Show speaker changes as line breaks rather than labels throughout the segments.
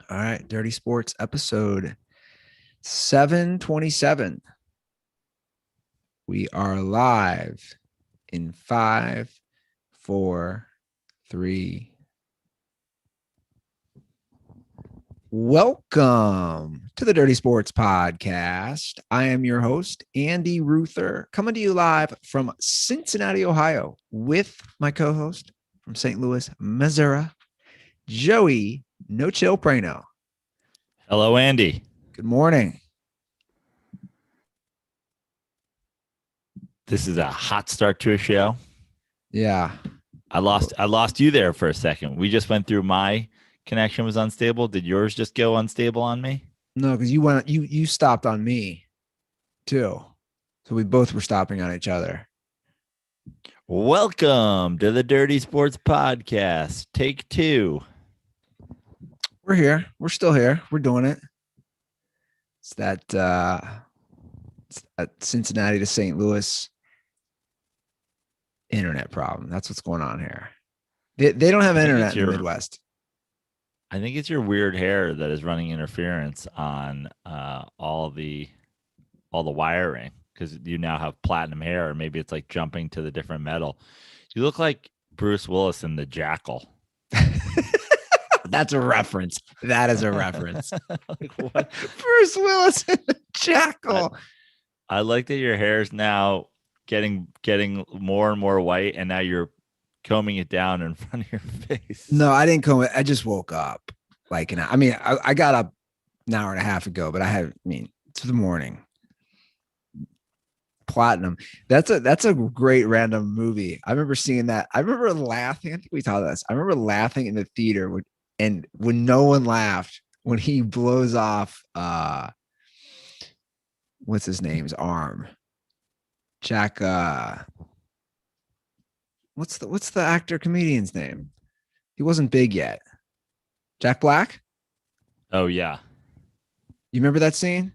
All right, Dirty Sports episode 727. We are live in 5, 4, 3. Welcome to the Dirty Sports Podcast. I am your host, Andy Ruther, coming to you live from Cincinnati, Ohio, with my co-host from St. Louis, Missouri, Joey No Chill Prano.
Hello, Andy.
Good morning.
This is a hot start to a show.
Yeah.
I lost you there for a second. We just went through my connection was unstable. Did yours just go unstable on me?
No, because you stopped on me too. So we both were stopping on each other.
Welcome to the Dirty Sports Podcast. Take 2.
We're here. We're still here. We're doing it. It's that Cincinnati to St. Louis internet problem. That's what's going on here. They don't have internet in the Midwest.
I think it's your weird hair that is running interference on all the wiring, because you now have platinum hair, or maybe it's like jumping to the different metal. You look like Bruce Willis in The Jackal.
That's a reference. That is a reference.
Like, what?
Bruce Willis in The Jackal.
I like that your hair is now getting more and more white, and now you're combing it down in front of your face.
No, I didn't comb it. I just woke up. I got up an hour and a half ago, but it's the morning. Platinum. That's a great random movie. I remember seeing that. I remember laughing. I think we talked about this. I remember laughing in the theater when no one laughed when he blows off what's his name's arm. Jack what's the actor comedian's name? He wasn't big yet. Jack Black?
Oh yeah.
You remember that scene?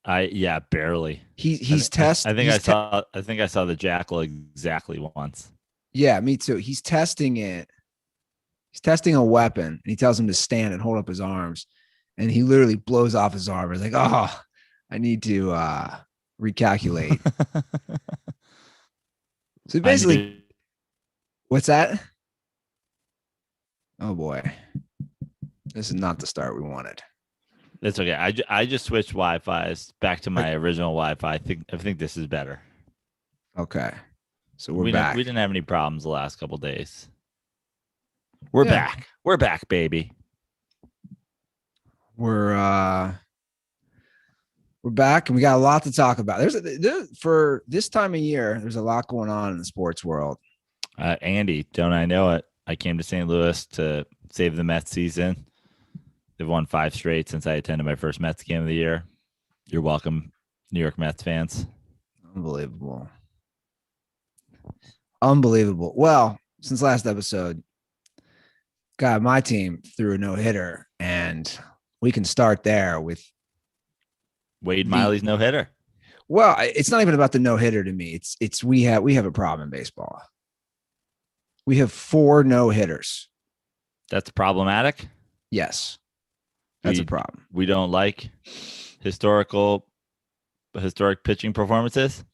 Yeah, barely.
He's test.
I think I saw the Jackal exactly once.
Yeah, me too. He's testing it. He's testing a weapon, and he tells him to stand and hold up his arms, and he literally blows off his arm. He's like, "Oh, I need to recalculate." So basically, what's that? Oh boy, this is not the start we wanted.
It's okay. I just switched Wi-Fi's back to my original Wi-Fi. I think this is better.
Okay, so we're back.
We didn't have any problems the last couple of days. We're back. We're back, baby.
We're back, and we got a lot to talk about. For this time of year, there's a lot going on in the sports world.
Andy, don't I know it? I came to St. Louis to save the Mets season. They've won 5 straight since I attended my first Mets game of the year. You're welcome, New York Mets fans.
Unbelievable. Well, since last episode, God, my team threw a no-hitter, and we can start there with
Wade Miley's no-hitter.
Well, it's not even about the no-hitter to me. It's we have a problem in baseball. We have 4 no-hitters.
That's problematic?
Yes. That's a problem.
We don't like historic pitching performances?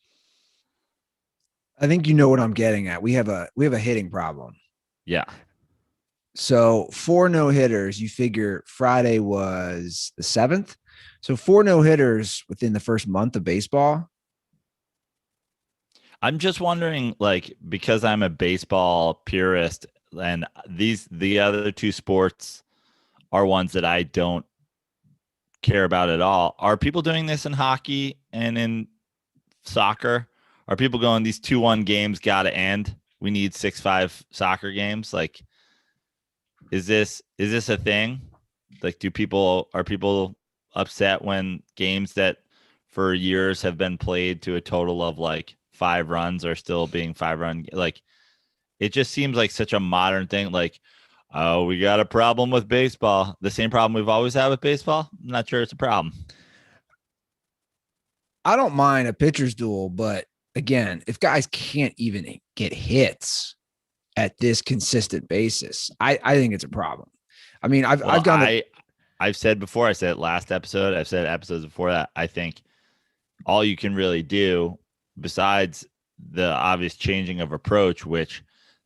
I think you know what I'm getting at. We have a hitting problem.
Yeah.
So 4 no-hitters, you figure Friday was the 7th. So 4 no-hitters within the first month of baseball.
I'm just wondering, because I'm a baseball purist, and the other 2 sports are ones that I don't care about at all. Are people doing this in hockey and in soccer? Are people going, these 2-1 games got to end? We need 6-5 soccer games. Is this a thing? Are people upset when games that for years have been played to a total of 5 runs are still being 5-run? It just seems like such a modern thing. Oh, we got a problem with baseball. The same problem we've always had with baseball. I'm not sure it's a problem.
I don't mind a pitcher's duel, but again, if guys can't even get hits at this consistent basis, I think it's a problem. I mean, I've
Well,
gone the
I've said before, I said it last episode, I've said episodes before that, I think all you can really do besides the obvious changing of approach, which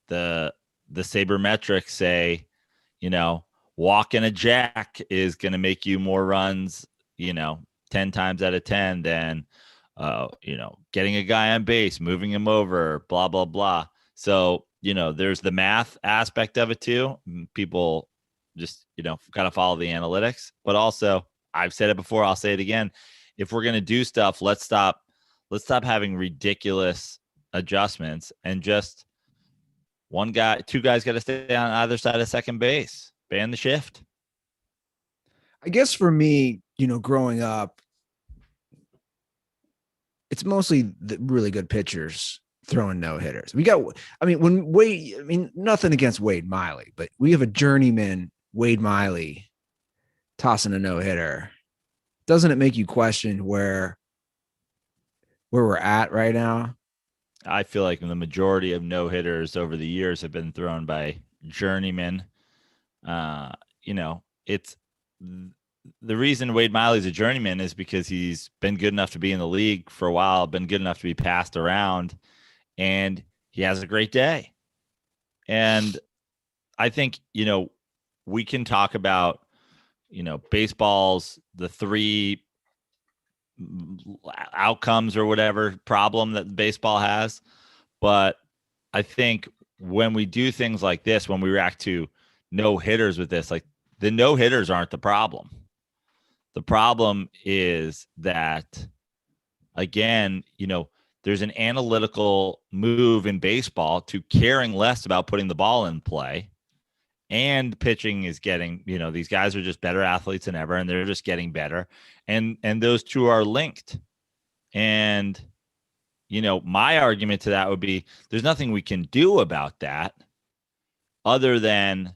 the sabermetrics say, you know, walking a jack is going to make you more runs, 10 times out of 10 than, getting a guy on base, moving him over, blah, blah, blah. So, there's the math aspect of it too. People just, got to follow the analytics, but also I've said it before, I'll say it again. If we're going to do stuff, let's stop having ridiculous adjustments and just two guys got to stay on either side of second base. Ban the shift.
I guess for me, growing up, it's mostly the really good pitchers throwing no hitters. Nothing against Wade Miley, but we have a journeyman, Wade Miley, tossing a no hitter. Doesn't it make you question where we're at right now?
I feel like the majority of no hitters over the years have been thrown by journeymen. It's the reason Wade Miley's a journeyman is because he's been good enough to be in the league for a while, been good enough to be passed around, and he has a great day. And I think, we can talk about, baseball's the three outcomes or whatever problem that baseball has. But I think when we do things like this, when we react to no hitters with this, like the no hitters aren't the problem. The problem is that, again, there's an analytical move in baseball to caring less about putting the ball in play, and pitching is getting, these guys are just better athletes than ever, and they're just getting better. And those two are linked. And, my argument to that would be there's nothing we can do about that other than,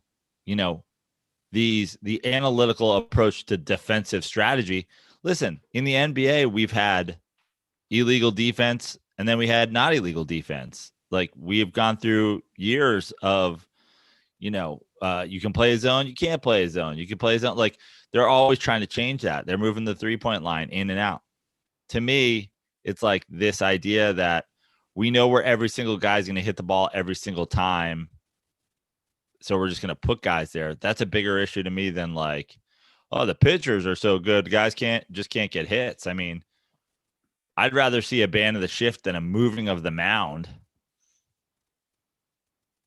the analytical approach to defensive strategy. Listen, in the NBA, we've had illegal defense, and then we had not illegal defense. Like, we have gone through years of, you can play a zone, you can't play a zone, you can play a zone. Like, they're always trying to change that. They're moving the 3-point line in and out. To me, it's like this idea that we know where every single guy's going to hit the ball every single time, so we're just going to put guys there. That's a bigger issue to me than like, oh, the pitchers are so good, guys can't get hits. I mean, I'd rather see a ban of the shift than a moving of the mound.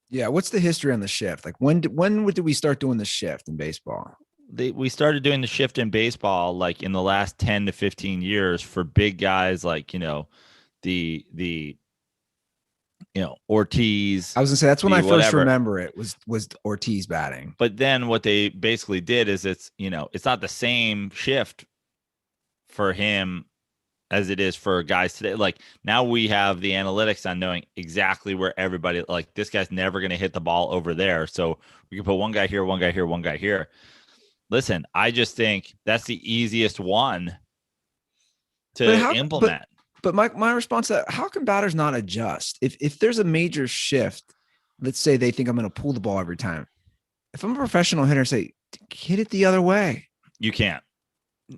Yeah, what's the history on the shift? Like, when did we start doing the shift in baseball?
We started doing the shift in baseball like in the last 10 to 15 years for big guys like, the Ortiz.
I was gonna say that's when I first
whatever.
remember it was Ortiz batting.
But then what they basically did is it's not the same shift for him as it is for guys today. Like, now we have the analytics on knowing exactly where everybody, like, this guy's never going to hit the ball over there. So we can put one guy here, one guy here, one guy here. Listen, I just think that's the easiest one to implement.
But my response to that, how can batters not adjust? If there's a major shift, let's say they think I'm going to pull the ball every time. If I'm a professional hitter, say, hit it the other way.
You can't.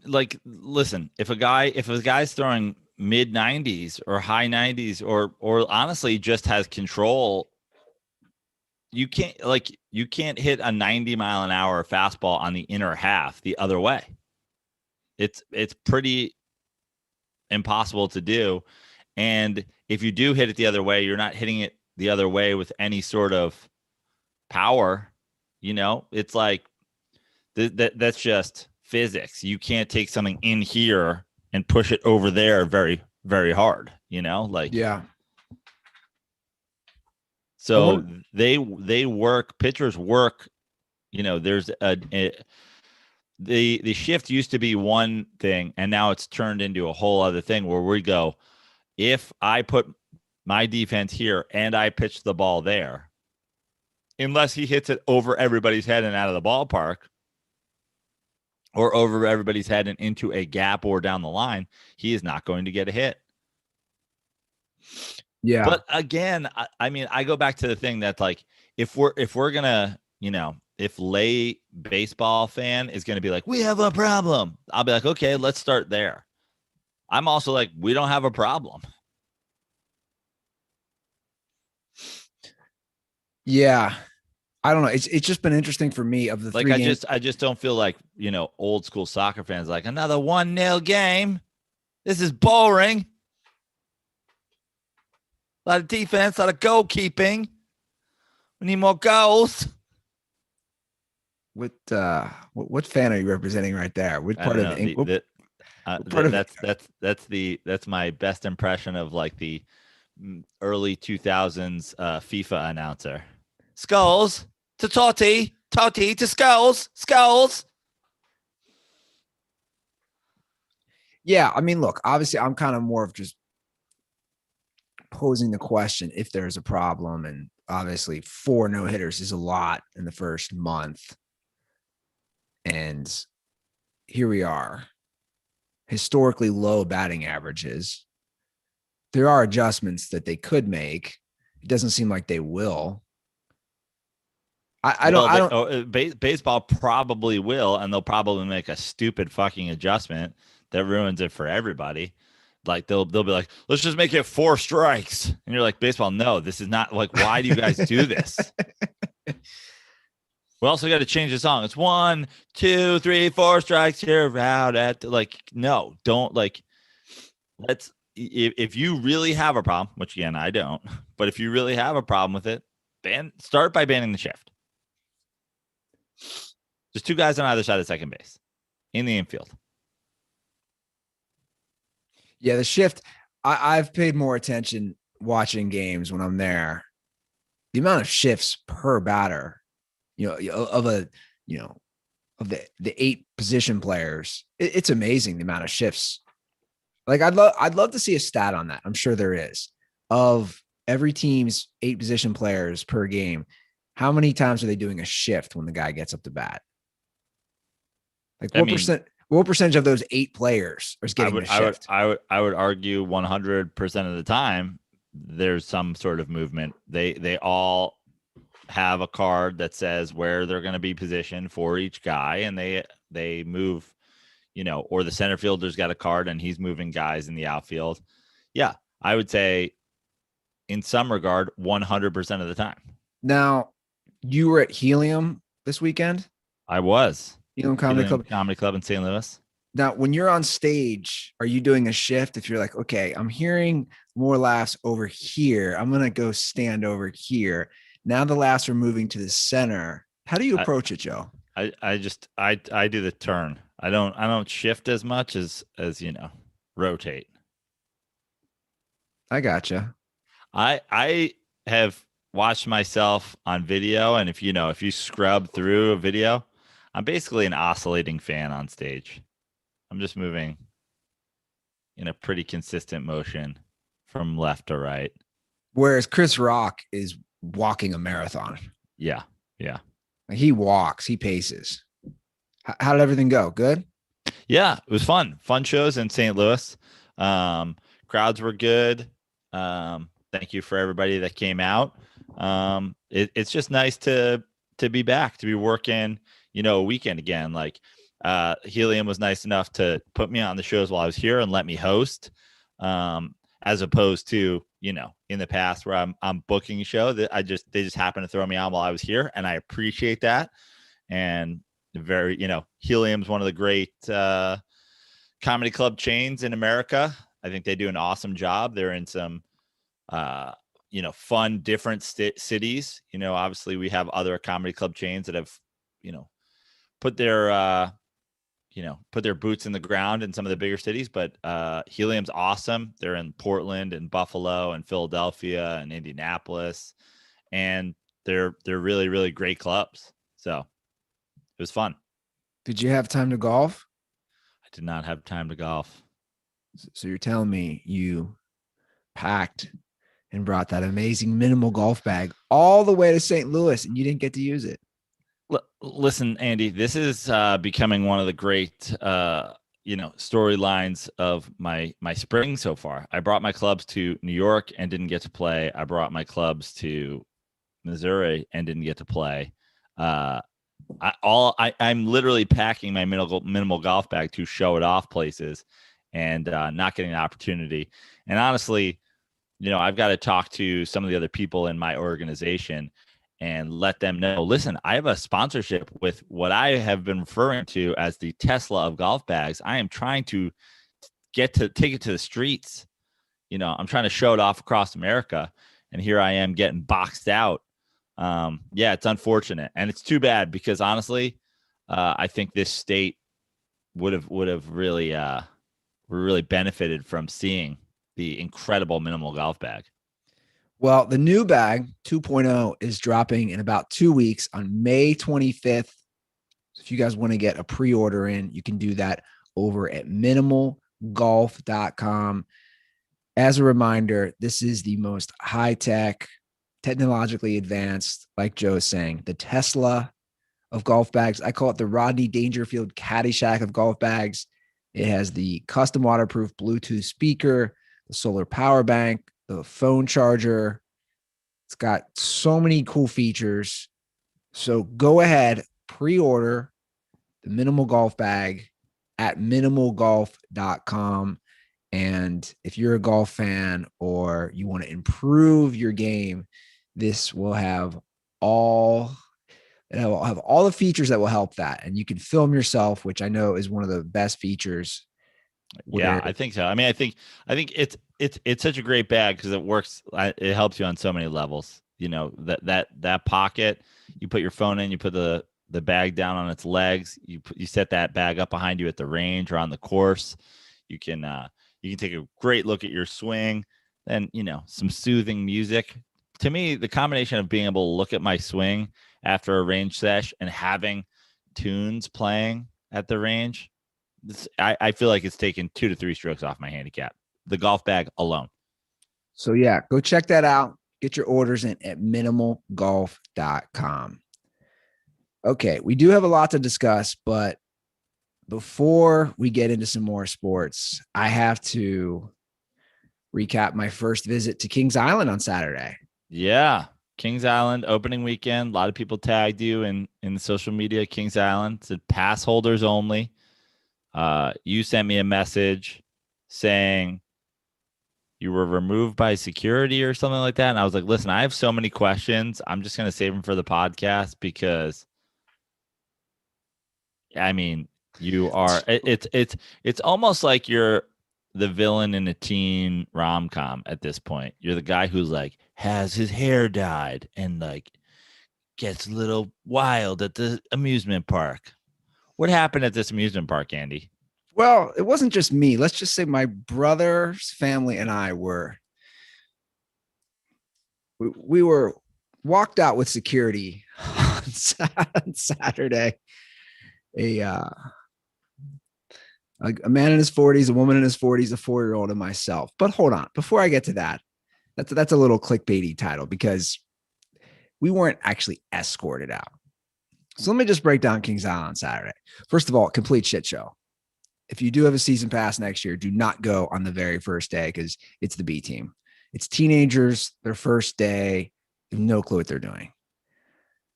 Like, listen, if a guy's throwing mid 90s or high 90s or honestly just has control, you can't hit a 90-mile-an-hour fastball on the inner half the other way. It's pretty impossible to do. And if you do hit it the other way, you're not hitting it the other way with any sort of power. It's like that's just physics. You can't take something in here and push it over there very, very hard,
yeah.
So they work, pitchers work, there's the shift used to be one thing, and now it's turned into a whole other thing where we go, if I put my defense here and I pitch the ball there, unless he hits it over everybody's head and out of the ballpark, or over everybody's head and into a gap or down the line, he is not going to get a hit.
Yeah.
But again, I mean, I go back to the thing that, like, if we're gonna, if lay baseball fan is going to be like, we have a problem, I'll be like, okay, let's start there. I'm also like, we don't have a problem.
Yeah. I don't know. It's just been interesting for me of the
like
three
I
games.
just don't feel like, old school soccer fans like another 1-0 game. This is boring. A lot of defense, a lot of goalkeeping. We need more goals.
What fan are you representing right there? What part of
England? That's my best impression of like the early 2000s FIFA announcer. Skulls to Totti to Skulls.
Yeah, I mean, look, obviously I'm kind of more of just posing the question if there's a problem, and obviously 4 no-hitters is a lot in the first month. And here we are, historically low batting averages. There are adjustments that they could make. It doesn't seem like they will.
Baseball probably will, and they'll probably make a stupid fucking adjustment that ruins it for everybody. Like they'll be like, let's just make it 4 strikes, and you're like, baseball, no, this is not like. Why do you guys do this? We also got to change the song. It's 1, 2, 3, 4 strikes here. Out at no, don't like. Let's if you really have a problem, which again I don't, but if you really have a problem with it, start by banning the shift. Just 2 guys on either side of second base in the infield.
Yeah, the shift. I've paid more attention watching games when I'm there. The amount of shifts per batter. Of the 8 position players, it's amazing the amount of shifts. Like I'd love to see a stat on that. I'm sure there is. Of every team's 8 position players per game, how many times are they doing a shift when the guy gets up to bat? Like what percentage of those 8 players are getting a shift?
I would argue 100% of the time there's some sort of movement. They all have a card that says where they're going to be positioned for each guy, and they move, or the center fielder's got a card and he's moving guys in the outfield. Yeah, I would say in some regard 100% of the time.
Now, you were at Helium this weekend?
I was.
Helium Comedy
Club in St. Louis.
Now, when you're on stage, are you doing a shift? If you're like, okay, I'm hearing more laughs over here, I'm going to go stand over here. Now the laughs are moving to the center. How do you approach it, Joe?
I do the turn. I don't shift as much as rotate.
I gotcha.
I have watched myself on video, and if you scrub through a video, I'm basically an oscillating fan on stage. I'm just moving in a pretty consistent motion from left to right.
Whereas Chris Rock is walking a marathon.
Yeah.
Like he walks, he paces. How did everything go? Good?
Yeah, it was fun. Fun shows in St. Louis. Crowds were good. Thank you for everybody that came out. It's just nice to be back, to be working, a weekend again. Like Helium was nice enough to put me on the shows while I was here and let me host. As opposed to, in the past where I'm booking a show that they just happened to throw me on while I was here. And I appreciate that. And very, Helium's one of the great comedy club chains in America. I think they do an awesome job. They're in some, fun, different cities. Obviously we have other comedy club chains that have, put their boots in the ground in some of the bigger cities, but Helium's awesome. They're in Portland and Buffalo and Philadelphia and Indianapolis, and they're really, really great clubs. So it was fun.
Did you have time to golf?
I did not have time to golf.
So you're telling me you packed and brought that amazing minimal golf bag all the way to St. Louis and you didn't get to use it?
Listen, Andy, this is becoming one of the great, storylines of my spring so far. I brought my clubs to New York and didn't get to play. I brought my clubs to Missouri and didn't get to play. I'm literally packing my minimal golf bag to show it off places, and not getting an opportunity. And honestly, I've got to talk to some of the other people in my organization and let them know, listen, I have a sponsorship with what I have been referring to as the Tesla of golf bags. I am trying to take it to the streets. I'm trying to show it off across America. And here I am getting boxed out. Yeah, it's unfortunate. And it's too bad because honestly, I think this state would have really benefited from seeing the incredible minimal golf bag.
Well, the new bag 2.0 is dropping in about 2 weeks on May 25th. So if you guys want to get a pre-order in, you can do that over at minimalgolf.com. As a reminder, this is the most high-tech, technologically advanced, like Joe's saying, the Tesla of golf bags. I call it the Rodney Dangerfield Caddyshack of golf bags. It has the custom waterproof Bluetooth speaker, the solar power bank, the phone charger. It's got so many cool features. So go ahead, pre-order the minimal golf bag at minimalgolf.com. And if you're a golf fan or you want to improve your game, this will have all the features that will help that. And you can film yourself, which I know is one of the best features.
Yeah, I think so. I mean, I think it's such a great bag because it works. It helps you on so many levels. That pocket, you put your phone in, you put the bag down on its legs, you set that bag up behind you at the range or on the course. You can take a great look at your swing, then some soothing music. To me, the combination of being able to look at my swing after a range sesh and having tunes playing at the range, I feel like it's taken 2 to 3 strokes off my handicap. The golf bag alone.
So yeah, go check that out. Get your orders in at minimalgolf.com. Okay, we do have a lot to discuss, but before we get into some more sports, I have to recap my first visit to Kings Island on Saturday.
Yeah, Kings Island opening weekend. A lot of people tagged you in the social media. Kings Island said pass holders only. You sent me a message saying you were removed by security or something like that. And I was like, listen, I have so many questions. I'm just going to save them for the podcast because, I mean, you are, it's almost like you're the villain in a teen rom-com at this point. You're the guy who's like, has his hair dyed and like gets a little wild at the amusement park. What happened at this amusement park, Andy?
Well, it wasn't just me. Let's just say my brother's family and I were walked out with security on Saturday. A man in his 40s, a woman in his 40s, a 4-year-old, and myself. But hold on, before I get to that, that's a little clickbaity title because we weren't actually escorted out. So let me just break down Kings Island on Saturday. First of all, complete shit show. If you do have a season pass next year, do not go on the very first day because it's the B team. It's teenagers, their first day, no clue what they're doing.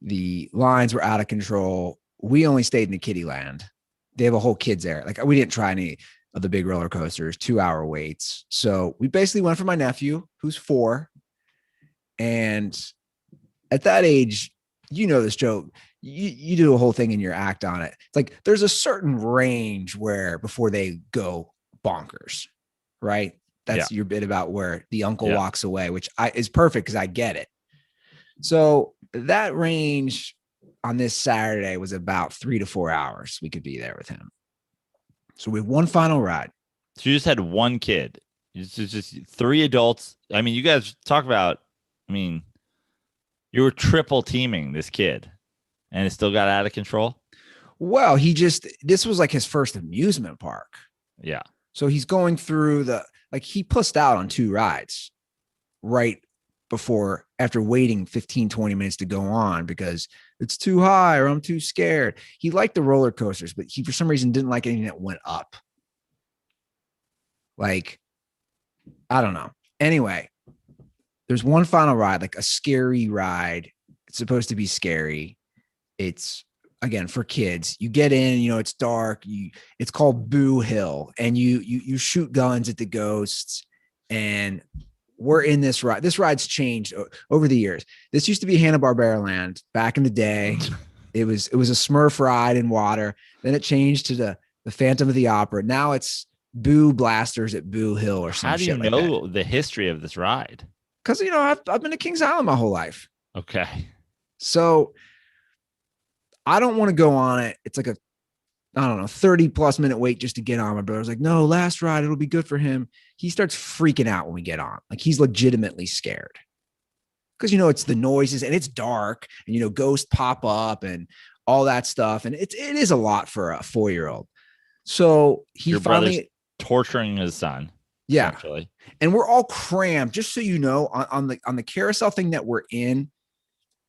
The lines were out of control. We only stayed in the kiddie land. They have a whole kids area. Like we didn't try any of the big roller coasters, 2-hour waits. So we basically went for my nephew, who's 4. And at that age, this joke. You do a whole thing in your act on it. It's like there's a certain range where before they go bonkers, right? That's your bit about where the uncle walks away, which is perfect because I get it. So that range on this Saturday was about 3 to 4 hours. We could be there with him. So we have one final ride.
So you just had one kid. It's just 3 adults. I mean, you guys talk about, you were triple teaming this kid. And it still got out of control?
Well, this was like his first amusement park.
Yeah.
So he's going through he pussed out on 2 rides right before, after waiting 15, 20 minutes to go on because it's too high or I'm too scared. He liked the roller coasters, but he, for some reason, didn't like anything that went up. Like, I don't know. Anyway, there's one final ride, like a scary ride. It's supposed to be scary. It's again, for kids, you get in, it's dark. It's called Boo Hill, and you shoot guns at the ghosts, and we're in this ride. This ride's changed over the years. This used to be Hanna-Barbera Land back in the day. It was a Smurf ride in water. Then it changed to the Phantom of the Opera. Now it's Boo Blasters at Boo Hill or something. How do
you know the history of this ride?
Because I've been to Kings Island my whole life.
Okay.
So I don't want to go on it. It's like 30 plus minute wait just to get on. My brother's like, no, last ride, it'll be good for him. He starts freaking out when we get on. Like, he's legitimately scared. Because, it's the noises and it's dark and, ghosts pop up and all that stuff. And it is a lot for a 4-year-old. So
Your brother's torturing his son.
Yeah.
Essentially.
And we're all crammed, just so you know, on the carousel thing that we're in.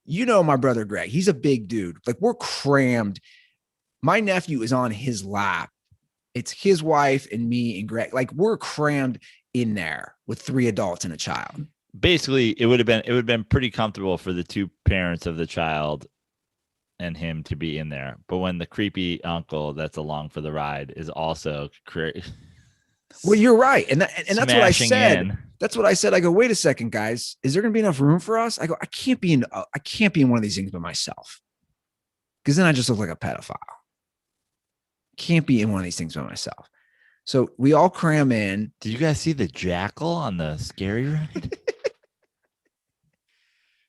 My brother Greg, he's a big dude. Like, we're crammed. My nephew is on his lap. It's his wife and me and Greg. Like, we're crammed in there with 3 adults and a child.
Basically, it would have been pretty comfortable for the 2 parents of the child and him to be in there. But when the creepy uncle that's along for the ride is also
well, you're right. And that's what I said.
In.
That's what I said. I go, wait a second, guys. Is there going to be enough room for us? I go, I can't be in one of these things by myself. Because then I just look like a pedophile. Can't be in one of these things by myself. So we all cram in.
Did you guys see the jackal on the scary ride?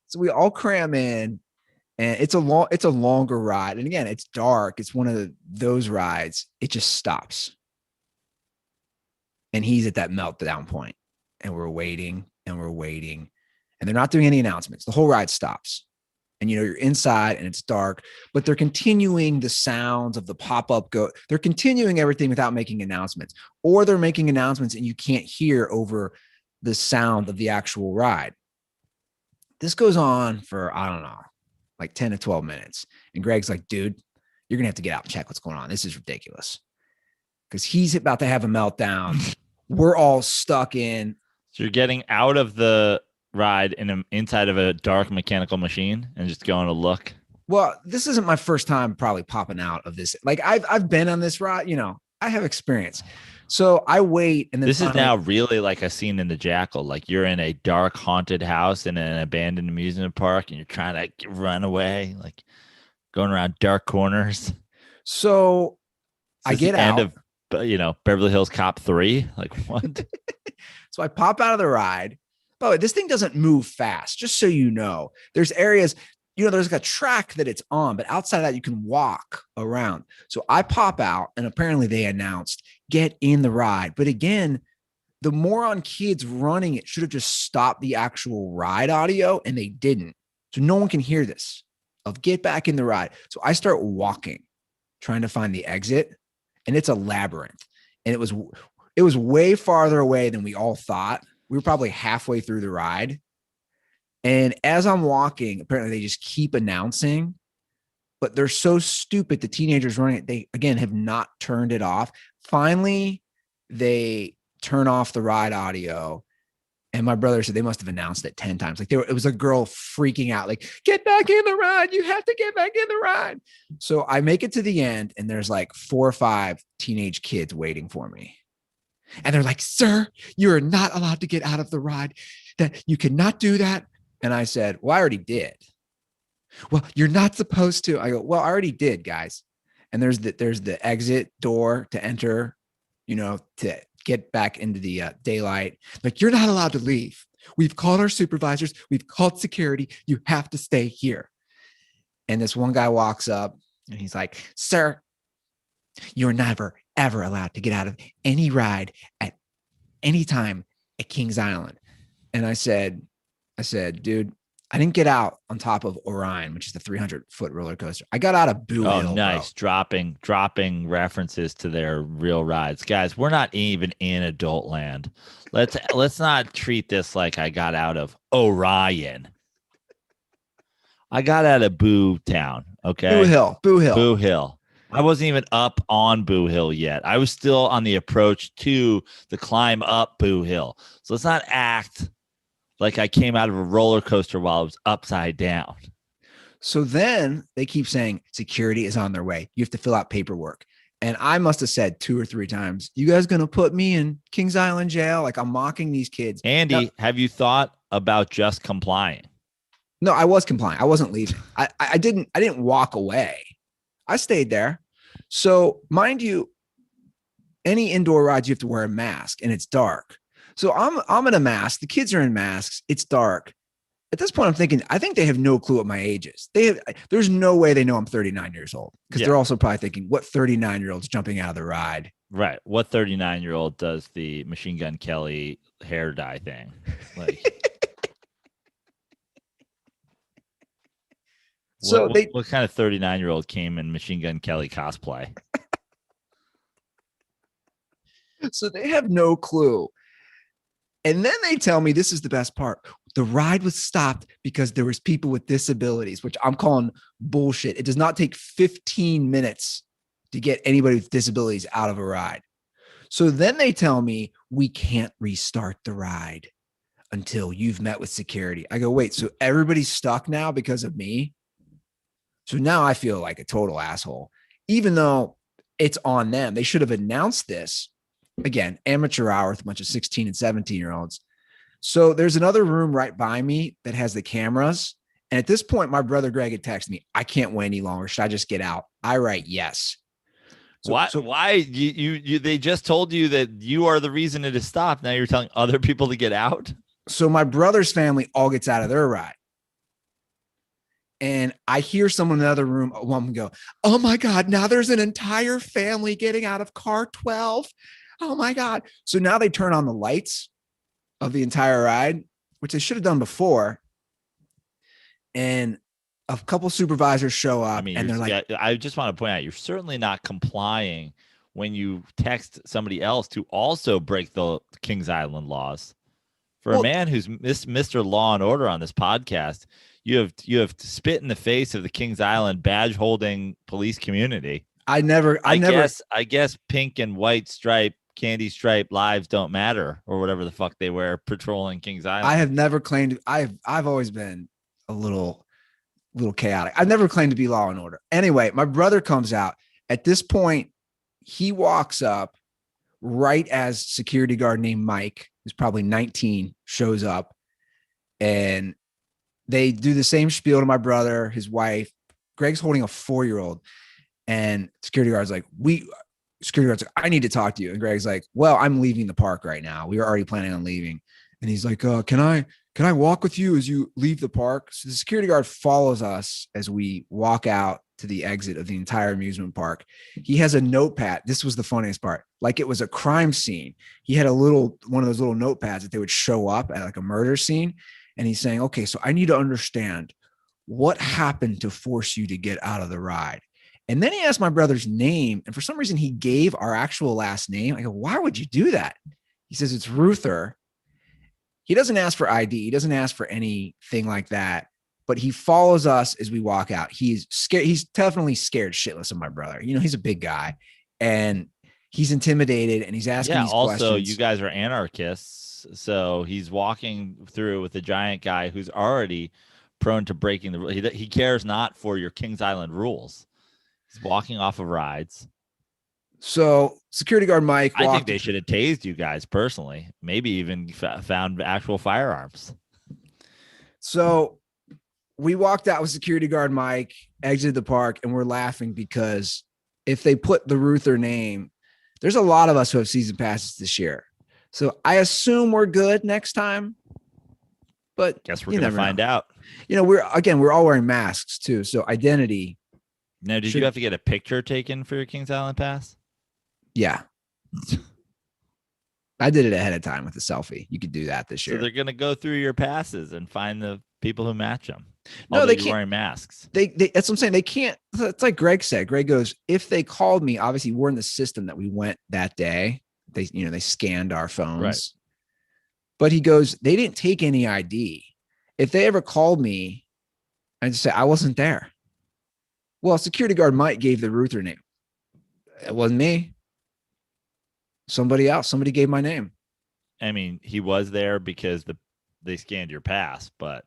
So we all cram in, and it's a longer ride. And again, it's dark. It's one of those rides. It just stops. And he's at that meltdown point. And we're waiting and we're waiting. And they're not doing any announcements. The whole ride stops. And, you're inside and it's dark, but they're continuing the sounds of the pop-up They're continuing everything without making announcements, or they're making announcements and you can't hear over the sound of the actual ride. This goes on for, I don't know, like 10 to 12 minutes. And Greg's like, dude, you're going to have to get out and check what's going on. This is ridiculous. Because he's about to have a meltdown. We're all stuck in.
So you're getting out of the ride inside of a dark mechanical machine and just going to look.
Well, this isn't my first time probably popping out of this. Like, I've been on this ride, I have experience. So I wait, and then
this is now really like a scene in The Jackal. Like, you're in a dark haunted house in an abandoned amusement park and you're trying to run away, like going around dark corners.
So I get out
of Beverly Hills Cop 3. Like, what?
So I pop out of the ride. By the way, this thing doesn't move fast, just so you know. There's areas, there's like a track that it's on, but outside of that, you can walk around. So I pop out, and apparently they announced, get in the ride. But again, the moron kids running it should have just stopped the actual ride audio, and they didn't. So no one can hear this of get back in the ride. So I start walking, trying to find the exit, and it's a labyrinth. And it was way farther away than we all thought. We were probably halfway through the ride. And as I'm walking, apparently they just keep announcing, but they're so stupid. The teenagers running it, they, again, have not turned it off. Finally, they turn off the ride audio. And my brother said they must have announced it 10 times. Like, it was a girl freaking out, like, get back in the ride. You have to get back in the ride. So I make it to the end, and there's like 4 or 5 teenage kids waiting for me. And they're like, sir, you are not allowed to get out of the ride. That you cannot do that. And I said, well, I already did. Well, you're not supposed to. I go, well, I already did, guys. And there's the exit door to enter, to get back into the daylight. Like, you're not allowed to leave. We've called our supervisors. We've called security. You have to stay here. And this one guy walks up and he's like, sir, you're never, ever allowed to get out of any ride at any time at Kings Island. And I said, dude, I didn't get out on top of Orion, which is the 300-foot roller coaster. I got out of Boo Hill. Oh,
nice. Bro. Dropping references to their real rides. Guys, we're not even in adult land. Let's not treat this like I got out of Orion. I got out of Boo Town, okay?
Boo Hill.
I wasn't even up on Boo Hill yet. I was still on the approach to the climb up Boo Hill. So let's not act like I came out of a roller coaster while I was upside down.
So then they keep saying security is on their way. You have to fill out paperwork. And I must have said 2 or 3 times, you guys going to put me in Kings Island jail? Like I'm mocking these kids.
Andy,
Now,
have you thought about just complying?
no, I was complying. I wasn't leaving. I didn't walk away. I stayed there. So mind you, any indoor rides, you have to wear a mask and it's dark. So I'm in a mask. The kids are in masks. It's dark. At this point, I'm thinking, I think they have no clue what my age is. There's no way they know I'm 39 years old because they're also probably thinking, what 39-year-old's jumping out of the ride?
Right. What 39-year-old does the Machine Gun Kelly hair dye thing? Like,
so
what kind of 39-year-old came in Machine Gun Kelly cosplay?
So they have no clue. And then they tell me this is the best part. The ride was stopped because there was people with disabilities, which I'm calling bullshit. It does not take 15 minutes to get anybody with disabilities out of a ride. So then they tell me we can't restart the ride until you've met with security. I go, wait, so everybody's stuck now because of me? So now I feel like a total asshole, even though it's on them. They should have announced this. Again, amateur hour with a bunch of 16 and 17-year-olds. So there's another room right by me that has the cameras. And at this point, my brother Greg had texted me, I can't wait any longer. Should I just get out? I write yes.
Why you they just told you that you are the reason it has stopped. Now you're telling other people to get out.
So my brother's family all gets out of their ride. And I hear someone in the other room, a woman go, oh my God, now there's an entire family getting out of car 12. Oh my God. So now they turn on the lights of the entire ride, which they should have done before. And a couple supervisors show up and they're like,
I just want to point out, you're certainly not complying when you text somebody else to also break the Kings Island laws. For a man who's Mr. Law and Order on this podcast, you have spit in the face of the Kings Island badge holding police community.
I
guess pink and white stripe, candy stripe lives don't matter, or whatever the fuck they wear patrolling Kings Island.
I have never claimed. I've always been a little chaotic. I've never claimed to be law and order. Anyway, my brother comes out. At this point, he walks up right as security guard named Mike, who's probably 19, shows up, and they do the same spiel to my brother, his wife. Greg's holding a 4-year-old, and security guard's like, I need to talk to you. And Greg's like, well, I'm leaving the park right now. We were already planning on leaving. And he's like, can I walk with you as you leave the park? So the security guard follows us as we walk out to the exit of the entire amusement park. He has a notepad. This was the funniest part. Like it was a crime scene. He had one of those little notepads that they would show up at like a murder scene. And he's saying, okay, so I need to understand what happened to force you to get out of the ride. And then he asked my brother's name. And for some reason, he gave our actual last name. I go, why would you do that? He says, it's Ruther. He doesn't ask for ID. He doesn't ask for anything like that. But he follows us as we walk out. He's scared. He's definitely scared shitless of my brother. You know, he's a big guy. And he's intimidated. And he's asking these questions.
Also, you guys are anarchists. So he's walking through with a giant guy who's already prone to breaking the rules. He cares not for your Kings Island rules. He's walking off of rides.
So security guard Mike.
I think they should have tased you guys personally. Maybe even found actual firearms.
So we walked out with security guard Mike, exited the park, and we're laughing because if they put the Ruther name, there's a lot of us who have season passes this year. So I assume we're good next time. But
guess we're going to find out.
You know, we're all wearing masks too. So identity.
Now, did you have to get a picture taken for your Kings Island pass?
Yeah. I did it ahead of time with a selfie. You could do that this year.
So they're going to go through your passes and find the people who match them.
No, they can't.
Wearing masks.
That's what I'm saying. They can't. It's like Greg said. Greg goes, if they called me, obviously we're in the system that we went that day. They scanned our phones. Right. But he goes, they didn't take any ID. If they ever called me, I'd say I wasn't there. Well, security guard Mike gave the Ruther name. It wasn't me. Somebody else. Somebody gave my name.
I mean, he was there because they scanned your pass, but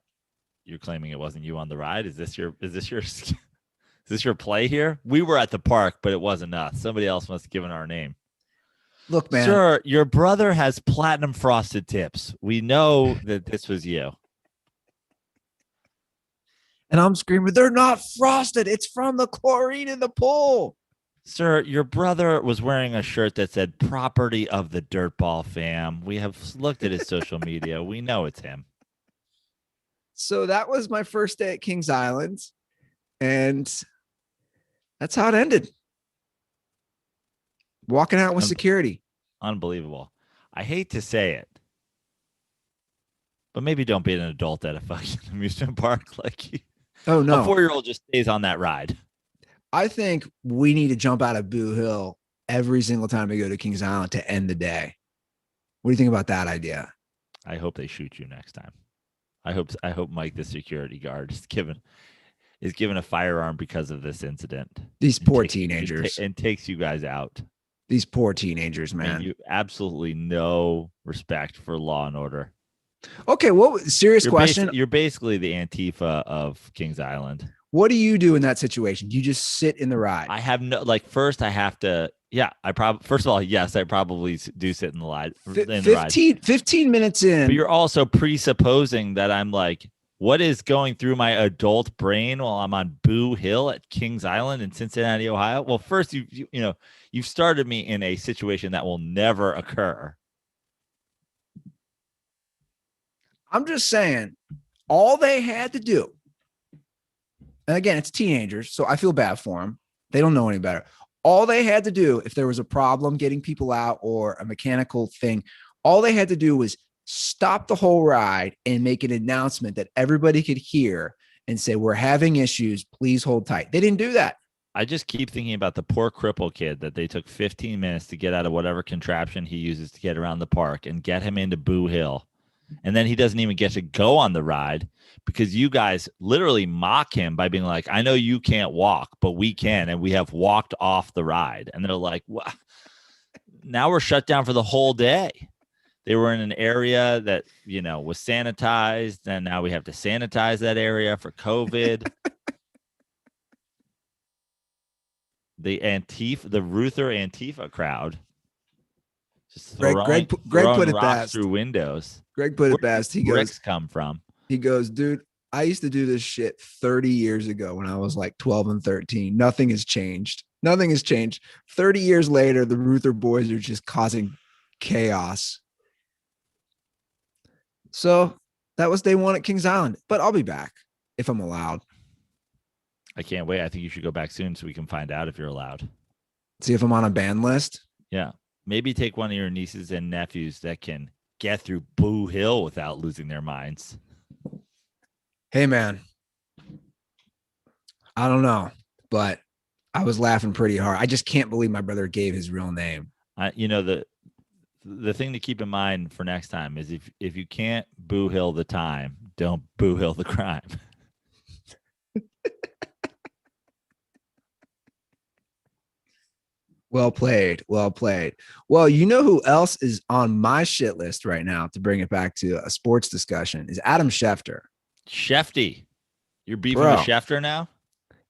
you're claiming it wasn't you on the ride. Is this your is this your play here? We were at the park, but it wasn't us. Somebody else must have given our name.
Look, man.
Sir, your brother has platinum frosted tips. We know that this was you.
And I'm screaming, they're not frosted. It's from the chlorine in the pool.
Sir, your brother was wearing a shirt that said property of the DirtBall fam. We have looked at his social media. We know it's him.
So that was my first day at Kings Island. And that's how it ended. Walking out with security.
Unbelievable. I hate to say it, but maybe don't be an adult at a fucking amusement park. Like,
oh, no.
A 4-year-old just stays on that ride.
I think we need to jump out of Boo Hill every single time we go to Kings Island to end the day. What do you think about that idea?
I hope they shoot you next time. I hope Mike, the security guard, is given a firearm because of this incident.
These poor teenagers.
And takes you guys out.
These poor teenagers, man.
And you absolutely no respect for law and order.
Okay, serious question.
You're basically the Antifa of Kings Island.
What do you do in that situation? Do you just sit in the ride?
I have first I have to, first of all, yes, I probably do sit in the ride.
15 minutes in.
But you're also presupposing that I'm like, what is going through my adult brain while I'm on Boo Hill at Kings Island in Cincinnati, Ohio? Well, first, you've started me in a situation that will never occur.
I'm just saying, all they had to do, and again, it's teenagers, so I feel bad for them. They don't know any better. All they had to do, if there was a problem getting people out or a mechanical thing, all they had to do was stop the whole ride and make an announcement that everybody could hear and say, we're having issues. Please hold tight. They didn't do that.
I just keep thinking about the poor cripple kid that they took 15 minutes to get out of whatever contraption he uses to get around the park and get him into Boo Hill. And then he doesn't even get to go on the ride because you guys literally mock him by being like, I know you can't walk, but we can. And we have walked off the ride. And they're like, well, now we're shut down for the whole day. They were in an area that, was sanitized. And now we have to sanitize that area for COVID. The Ruther Antifa crowd. Just
Greg put it best
through windows.
Greg put it best. He goes,
come from?
He goes, dude, I used to do this shit 30 years ago when I was like 12 and 13. Nothing has changed. 30 years later, the Ruther boys are just causing chaos. So that was day one at Kings Island, but I'll be back if I'm allowed.
I can't wait. I think you should go back soon so we can find out if you're allowed.
See if I'm on a ban list.
Yeah. Maybe take one of your nieces and nephews that can get through Boo Hill without losing their minds.
Hey, man. I don't know, but I was laughing pretty hard. I just can't believe my brother gave his real name.
The thing to keep in mind for next time is if you can't Boo Hill the time, don't Boo Hill the crime.
Well played. Well, you know who else is on my shit list right now to bring it back to a sports discussion is Adam Schefter.
Schefty. You're beefing with Schefter now?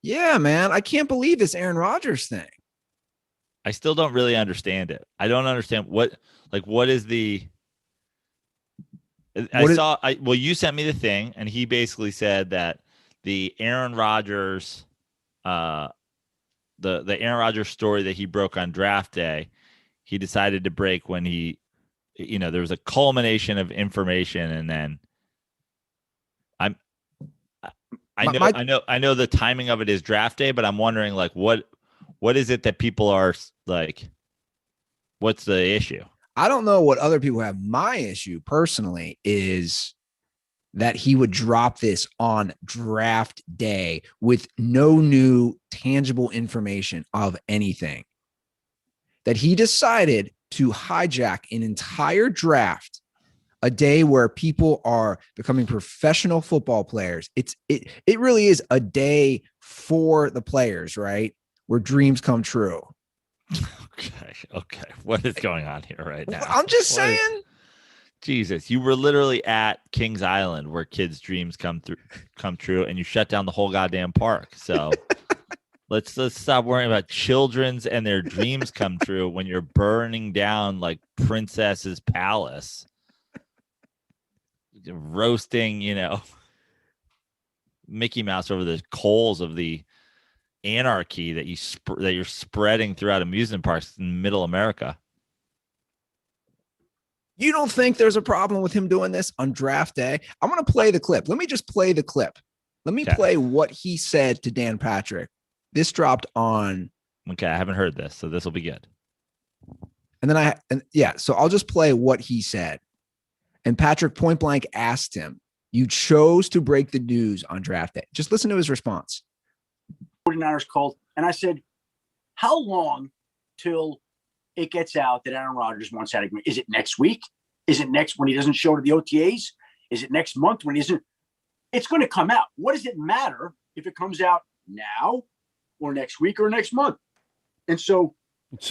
Yeah, man. I can't believe this Aaron Rodgers thing.
I still don't really understand it. I don't understand what is the you sent me the thing and he basically said that the Aaron Rodgers the Aaron Rodgers story that he broke on draft day, he decided to break when there was a culmination of information. And then I know the timing of it is draft day, but I'm wondering what is it that people are like, what's the issue?
I don't know what other people have. My issue personally is that he would drop this on draft day with no new tangible information of anything. That he decided to hijack an entire draft, a day where people are becoming professional football players. It really is a day for the players, right? Where dreams come true.
Okay. What is going on here right now?
I'm just saying.
Jesus, you were literally at Kings Island where kids' dreams come true, and you shut down the whole goddamn park. So let's stop worrying about children's and their dreams come true when you're burning down like Princess's palace, roasting, Mickey Mouse over the coals of the anarchy that you're spreading throughout amusement parks in Middle America.
You don't think there's a problem with him doing this on draft day? I'm going to play the clip. Let me just play the clip. Let me play what he said to Dan Patrick. This dropped on.
Okay, I haven't heard this, so this will be good.
So I'll just play what he said. And Patrick point blank asked him, "You chose to break the news on draft day." Just listen to his response.
49ers called, and I said, how long till it gets out that Aaron Rodgers wants out of me? Is it next week? Is it next when he doesn't show to the OTAs? Is it next month when he isn't? It's going to come out. What does it matter if it comes out now or next week or next month? And so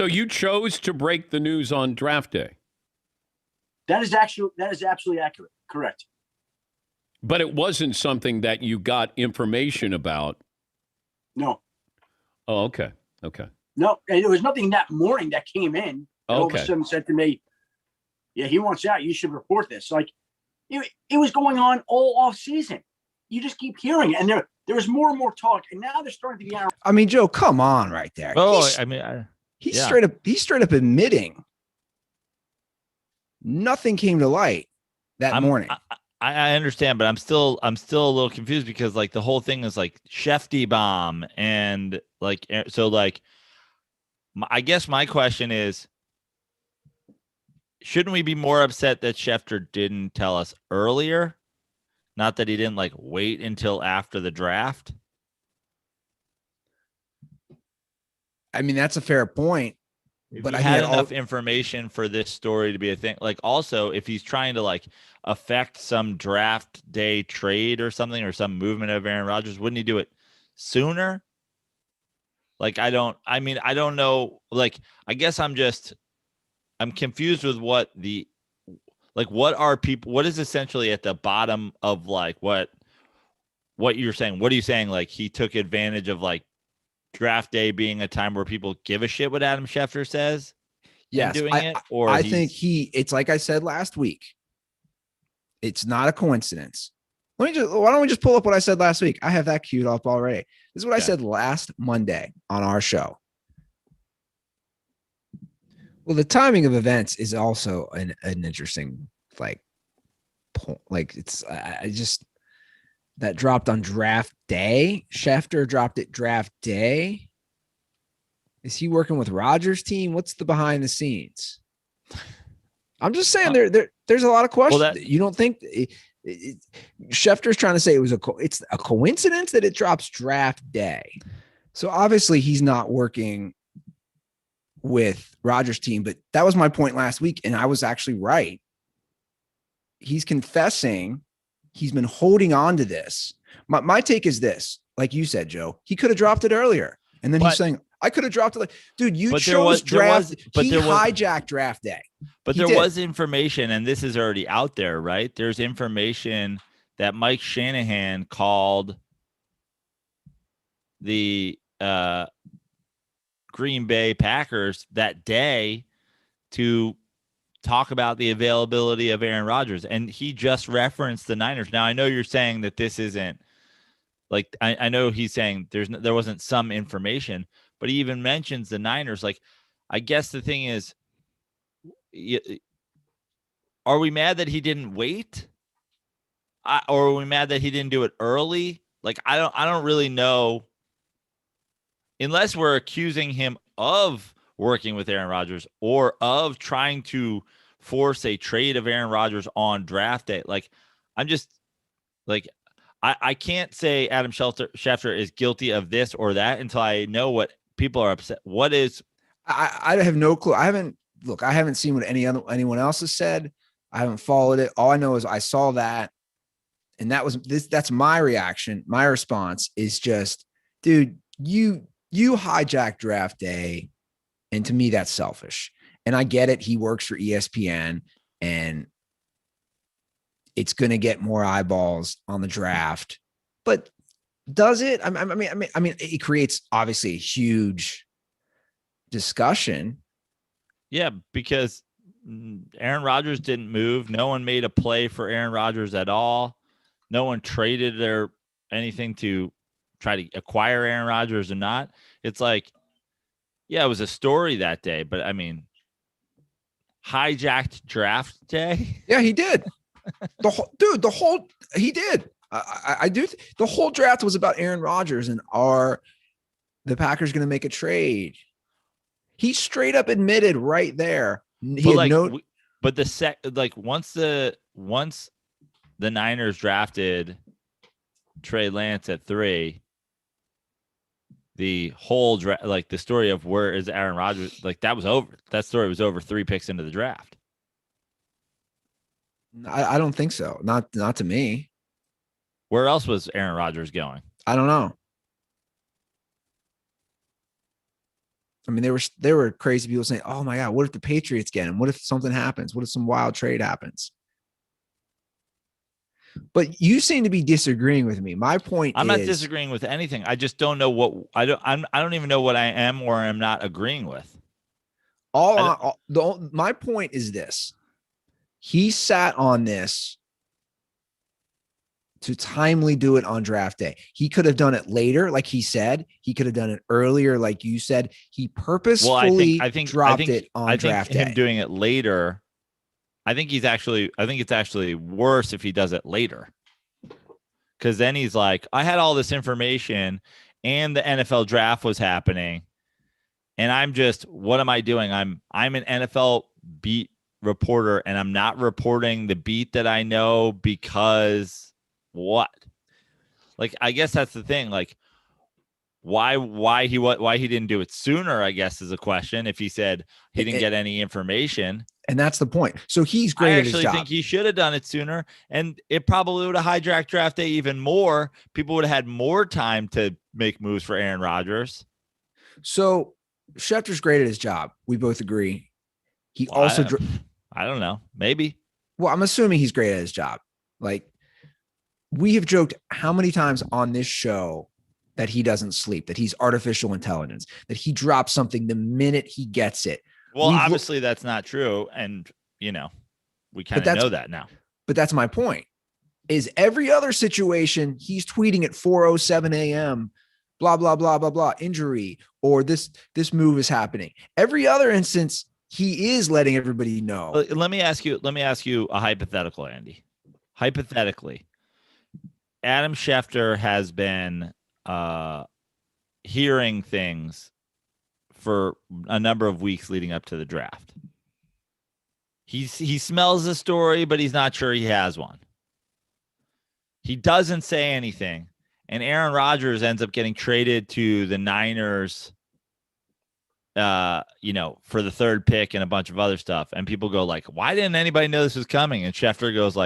you chose to break the news on draft day.
That is absolutely accurate. Correct.
But it wasn't something that you got information about.
No.
Oh, okay. Okay.
No, and there was nothing that morning that came in. All of a sudden said to me, "Yeah, he wants out. You should report this." Like it was going on all off season. You just keep hearing it, and there was more and more talk, and now they're starting to be out.
I mean, Joe, come on, right there.
Oh,
he's straight up admitting nothing came to light that morning.
I understand, but I'm still a little confused because like the whole thing is like Schefter bomb and like so like. I guess my question is, shouldn't we be more upset that Schefter didn't tell us earlier? Not that he didn't like wait until after the draft.
I mean, that's a fair point.
But I had enough information for this story to be a thing. Like also, if he's trying to like affect some draft day trade or something or some movement of Aaron Rodgers, wouldn't he do it sooner? Like, I don't know. Like, I guess I'm confused with what is essentially at the bottom of like what you're saying. What are you saying? Like he took advantage of like draft day being a time where people give a shit what Adam Schefter says.
Yes. I think it's like I said last week. It's not a coincidence. Why don't we just pull up what I said last week? I have that queued up already. This is what I said last Monday on our show. Well, the timing of events is also an interesting point. Like it's that dropped on draft day. Schefter dropped it draft day. Is he working with Rodgers' team? What's the behind the scenes? I'm just saying there's a lot of questions. Well, you don't think Schefter's trying to say it's a coincidence that it drops draft day. So obviously he's not working with Rodgers' team, but that was my point last week. And I was actually right. He's confessing he's been holding on to this. My take is this, like you said, Joe, he could have dropped it earlier. And then he's saying, I could have dropped it. Dude, you chose draft. He hijacked draft day.
But there was information, and this is already out there, right? There's information that Mike Shanahan called the Green Bay Packers that day to talk about the availability of Aaron Rodgers. And he just referenced the Niners. Now, I know you're saying that this isn't like, I know he's saying there wasn't some information, but he even mentions the Niners. Like, I guess the thing is, are we mad that he didn't wait? Or are we mad that he didn't do it early? Like, I don't really know. Unless we're accusing him of working with Aaron Rodgers or of trying to force a trade of Aaron Rodgers on draft day. Like, I'm just like, I can't say Adam Schefter is guilty of this or that until I know what people are upset. What is?
I have no clue. I haven't seen what anyone else has said. I haven't followed it. All I know is I saw that, and that's my reaction. My response is just, dude, you hijacked draft day, and to me that's selfish. And I get it. He works for ESPN, and it's going to get more eyeballs on the draft. But does it? I mean, it creates obviously a huge discussion.
Yeah, because Aaron Rodgers didn't move. No one made a play for Aaron Rodgers at all. No one traded or anything to try to acquire Aaron Rodgers or not. It's like, yeah, it was a story that day, but I mean, hijacked draft day.
Yeah, he did. He did. I do. The whole draft was about Aaron Rodgers and are the Packers going to make a trade? He straight up admitted right there.
But once the Niners drafted Trey Lance at 3, the whole the story of where is Aaron Rodgers, that was over. That story was over 3 picks into the draft.
I don't think so. Not to me.
Where else was Aaron Rodgers going?
I don't know. I mean, there were crazy people saying, "Oh my God, what if the Patriots get him? What if something happens? What if some wild trade happens?" But you seem to be disagreeing with me. My point
I'm not disagreeing with anything. I just don't know what I don't even know what I am or am not agreeing with.
My point is this. He sat on this to timely do it on draft day. He could have done it later, like he said. He could have done it earlier, like you said. He purposefully dropped it on draft day.
Him doing it later, I think it's actually worse if he does it later. Because then he's like, I had all this information and the NFL draft was happening. And I'm just, what am I doing? I'm an NFL beat reporter and I'm not reporting the beat that I know because what? I guess that's the thing. Why he didn't do it sooner, I guess, is a question. If he said he didn't get any information.
And that's the point. So he's great at his job.
I actually think he should have done it sooner, and it probably would have hijacked draft day even more. People would have had more time to make moves for Aaron Rodgers.
So Schefter's great at his job. We both agree.
I don't know. Maybe.
Well, I'm assuming he's great at his job. We have joked how many times on this show that he doesn't sleep, that he's artificial intelligence, that he drops something the minute he gets it.
Well, obviously that's not true. And, we kind of know that now. But
that's my point. Is every other situation, he's tweeting at 4:07 a.m., blah, blah, blah, blah, blah, injury, or this move is happening. Every other instance, he is letting everybody know.
Let me ask you a hypothetical, Andy. Hypothetically, Adam Schefter has been hearing things for a number of weeks leading up to the draft. He smells the story, but he's not sure he has one. He doesn't say anything, and Aaron Rodgers ends up getting traded to the Niners, for the 3rd pick and a bunch of other stuff. And people go why didn't anybody know this was coming? And Schefter goes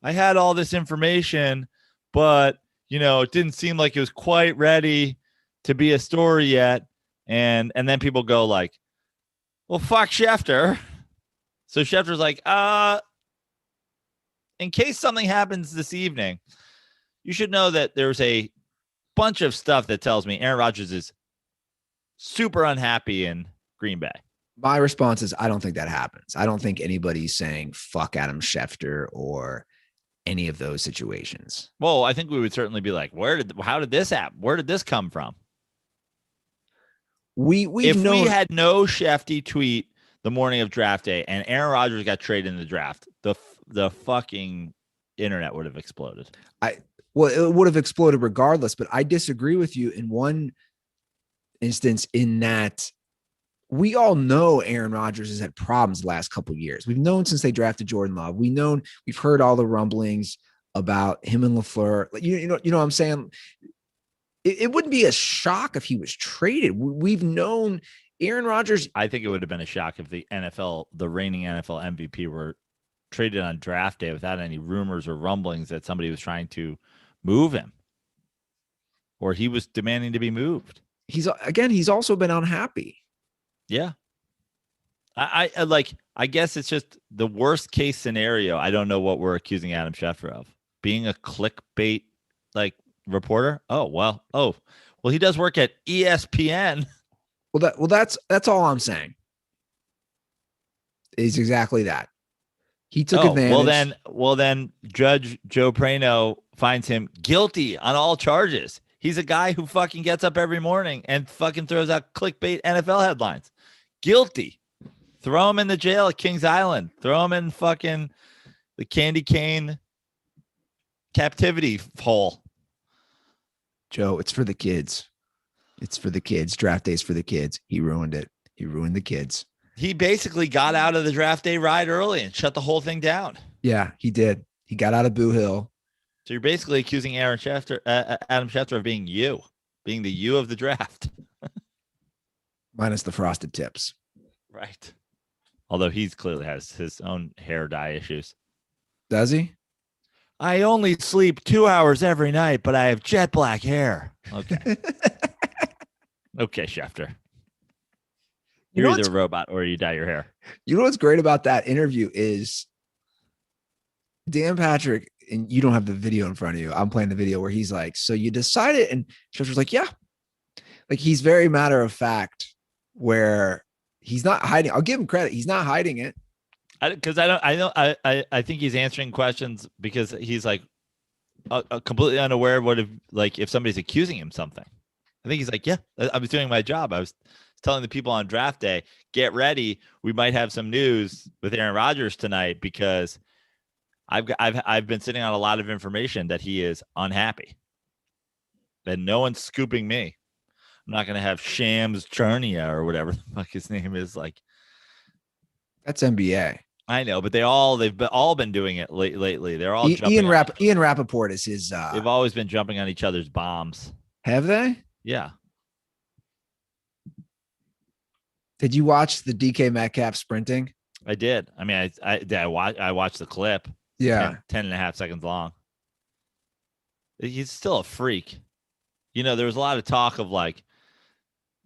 I had all this information, but it didn't seem like it was quite ready to be a story yet. And then people go well, fuck Schefter. So Schefter's in case something happens this evening, you should know that there's a bunch of stuff that tells me Aaron Rodgers is super unhappy in Green Bay.
My response is I don't think that happens. I don't think anybody's saying fuck Adam Schefter or any of those situations.
Well, I think we would certainly be how did this happen? Where did this come from? We had no Schefty tweet the morning of draft day and Aaron Rodgers got traded in the draft, the fucking internet would have exploded.
It would have exploded regardless, but I disagree with you in one instance in that we all know Aaron Rodgers has had problems the last couple of years. We've known since they drafted Jordan Love. We've heard all the rumblings about him and LaFleur. You know what I'm saying? It wouldn't be a shock if he was traded. We've known Aaron Rodgers.
I think it would have been a shock if the reigning NFL MVP were traded on draft day without any rumors or rumblings that somebody was trying to move him or he was demanding to be moved.
He's also been unhappy.
Yeah. I guess it's just the worst case scenario. I don't know what we're accusing Adam Schefter of, being a clickbait like reporter. Well, he does work at ESPN.
That's all I'm saying. Is exactly that. He took advantage.
Well then, Judge Joe Prano finds him guilty on all charges. He's a guy who fucking gets up every morning and fucking throws out clickbait NFL headlines. Guilty. Throw him in the jail at Kings Island. Throw him in fucking the candy cane captivity hole.
Joe, it's for the kids. It's for the kids. Draft day's for the kids. He ruined it. He ruined the kids.
He basically got out of the draft day ride early and shut the whole thing down.
Yeah, he did. He got out of Boo Hill.
So you're basically accusing Adam Schefter of being the you of the draft.
Minus the frosted tips.
Right. Although he's clearly has his own hair dye issues.
Does he?
I only sleep 2 hours every night, but I have jet black hair. Okay. Okay, Schefter. You're either a robot or you dye your hair.
You know what's great about that interview is Dan Patrick, and you don't have the video in front of you. I'm playing the video where he's like, so you decided, and Schefter's like, yeah. Like, he's very matter of fact, where he's not hiding. I'll give him credit. He's not hiding it.
Because I think he's answering questions because he's like completely unaware of what if somebody's accusing him something. I think he's like, yeah, I was doing my job. I was telling the people on draft day, get ready. We might have some news with Aaron Rodgers tonight because I've been sitting on a lot of information that he is unhappy. And no one's scooping me. I'm not going to have Shams Charania or whatever the fuck his name is. Like,
that's NBA.
I know, but they've all been doing it lately. They're all
Ian Rappaport is his.
They've always been jumping on each other's bombs.
Have they?
Yeah.
Did you watch the DK Metcalf sprinting?
I did. I mean, I watched the clip.
Yeah.
10 and a half seconds long. He's still a freak. You know, there was a lot of talk of like,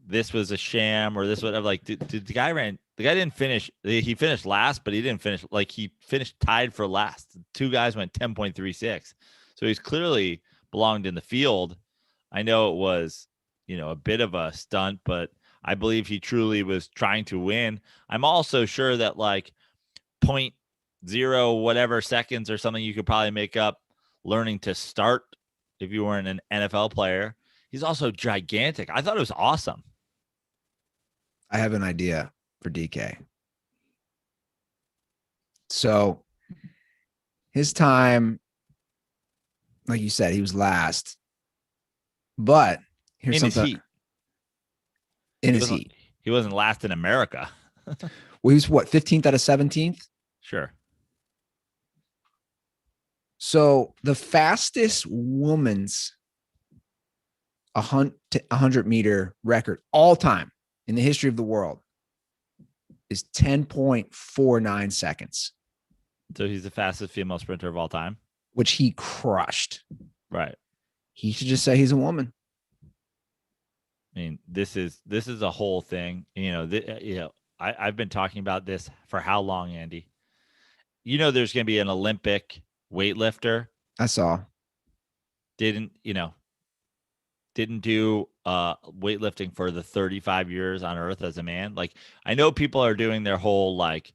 this was a sham or this whatever. Like, the guy didn't finish. He finished last, but he didn't finish. Like, he finished tied for last. Two guys went 10.36. So he's clearly belonged in the field. I know it was, a bit of a stunt, but I believe he truly was trying to win. I'm also sure that like 0.0 whatever seconds or something you could probably make up learning to start if you weren't an NFL player. He's also gigantic. I thought it was awesome.
I have an idea for DK. So his time, like you said, he was last. But here's something. In his heat.
He wasn't last in America.
Well, he was what, 15th out of 17th?
Sure.
So the fastest woman's 100-meter record all time in the history of the world is 10.49 seconds.
So he's the fastest female sprinter of all time,
which he crushed.
Right.
He should just say he's a woman.
I mean, this is a whole thing. I've been talking about this for how long, Andy? There's going to be an Olympic weightlifter.
I saw.
Didn't do weightlifting for the 35 years on Earth as a man. Like, I know people are doing their whole like,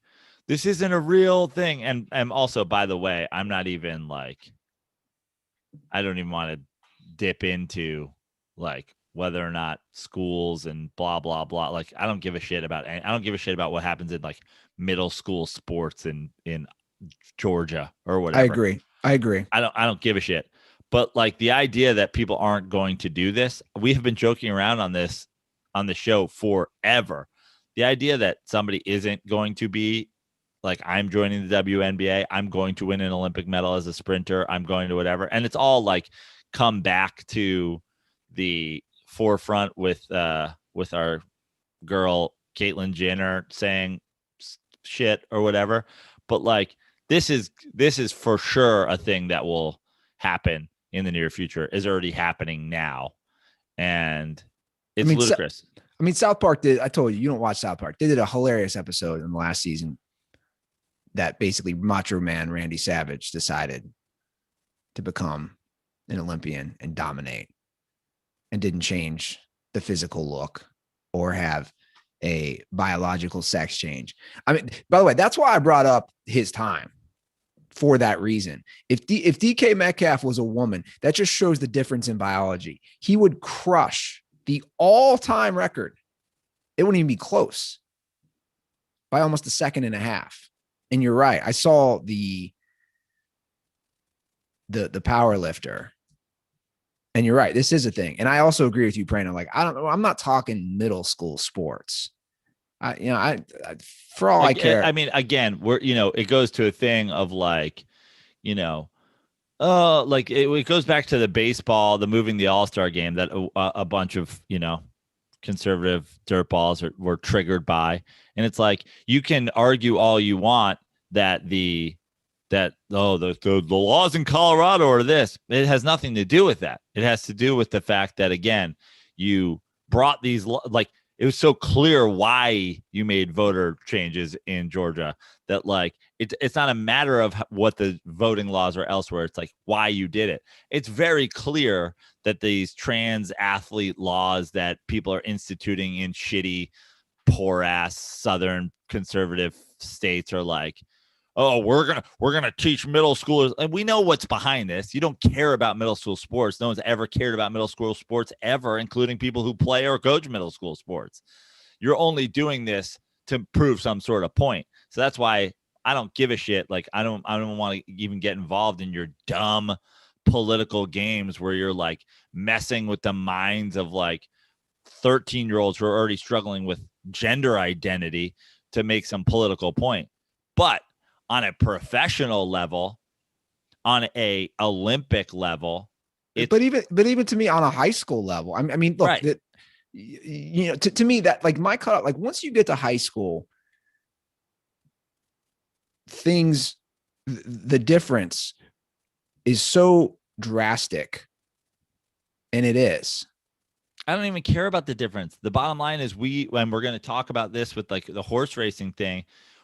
this isn't a real thing. And also, by the way, I'm not even like, I don't even want to dip into like whether or not schools and blah, blah, blah. Like, I don't give a shit about what happens in like middle school sports in Georgia or whatever.
I agree.
I don't give a shit. But like the idea that people aren't going to do this, we have been joking around on this on the show forever. The idea that somebody isn't going to be like, I'm joining the WNBA, I'm going to win an Olympic medal as a sprinter, I'm going to whatever. And it's all like come back to the forefront with our girl Caitlyn Jenner saying shit or whatever. But like this is for sure a thing that will happen in the near future, is already happening now, and it's ludicrous.
I mean, South Park did. I told you, you don't watch South Park. They did a hilarious episode in the last season that basically Macho Man Randy Savage decided to become an Olympian and dominate, and didn't change the physical look or have a biological sex change. I mean, by the way, that's why I brought up his time for that reason. If DK Metcalf was a woman, that just shows the difference in biology. He would crush the all-time record. It wouldn't even be close by almost a second and a half. And you're right. I saw the power lifter. And you're right. This is a thing. And I also agree with you, Prano. Like, I don't know. I'm not talking middle school sports. For all I care.
I mean, again, it goes to a thing of like, it goes back to the baseball, the moving the All-Star game that a bunch of, conservative dirtballs were triggered by. And it's like, you can argue all you want that the laws in Colorado are this. It has nothing to do with that. It has to do with the fact that, again, you brought these, like, it was so clear why you made voter changes in Georgia that, like, it's not a matter of what the voting laws are elsewhere. It's like why you did it. It's very clear that these trans athlete laws that people are instituting in shitty, poor ass Southern conservative states are like, oh, we're gonna teach middle schoolers, and we know what's behind this. You don't care about middle school sports. No one's ever cared about middle school sports ever, including people who play or coach middle school sports. You're only doing this to prove some sort of point. So that's why I don't give a shit. Like, I don't want to even get involved in your dumb political games where you're like messing with the minds of like 13-year-olds who are already struggling with gender identity to make some political point. But on a professional level, on a Olympic level,
but even to me on a high school level, I mean, look, right. To me that, like, my cutoff, like, once you get to high school, the difference is so drastic, and it is.
I don't even care about the difference. The bottom line is when we're going to talk about this with like the horse racing thing,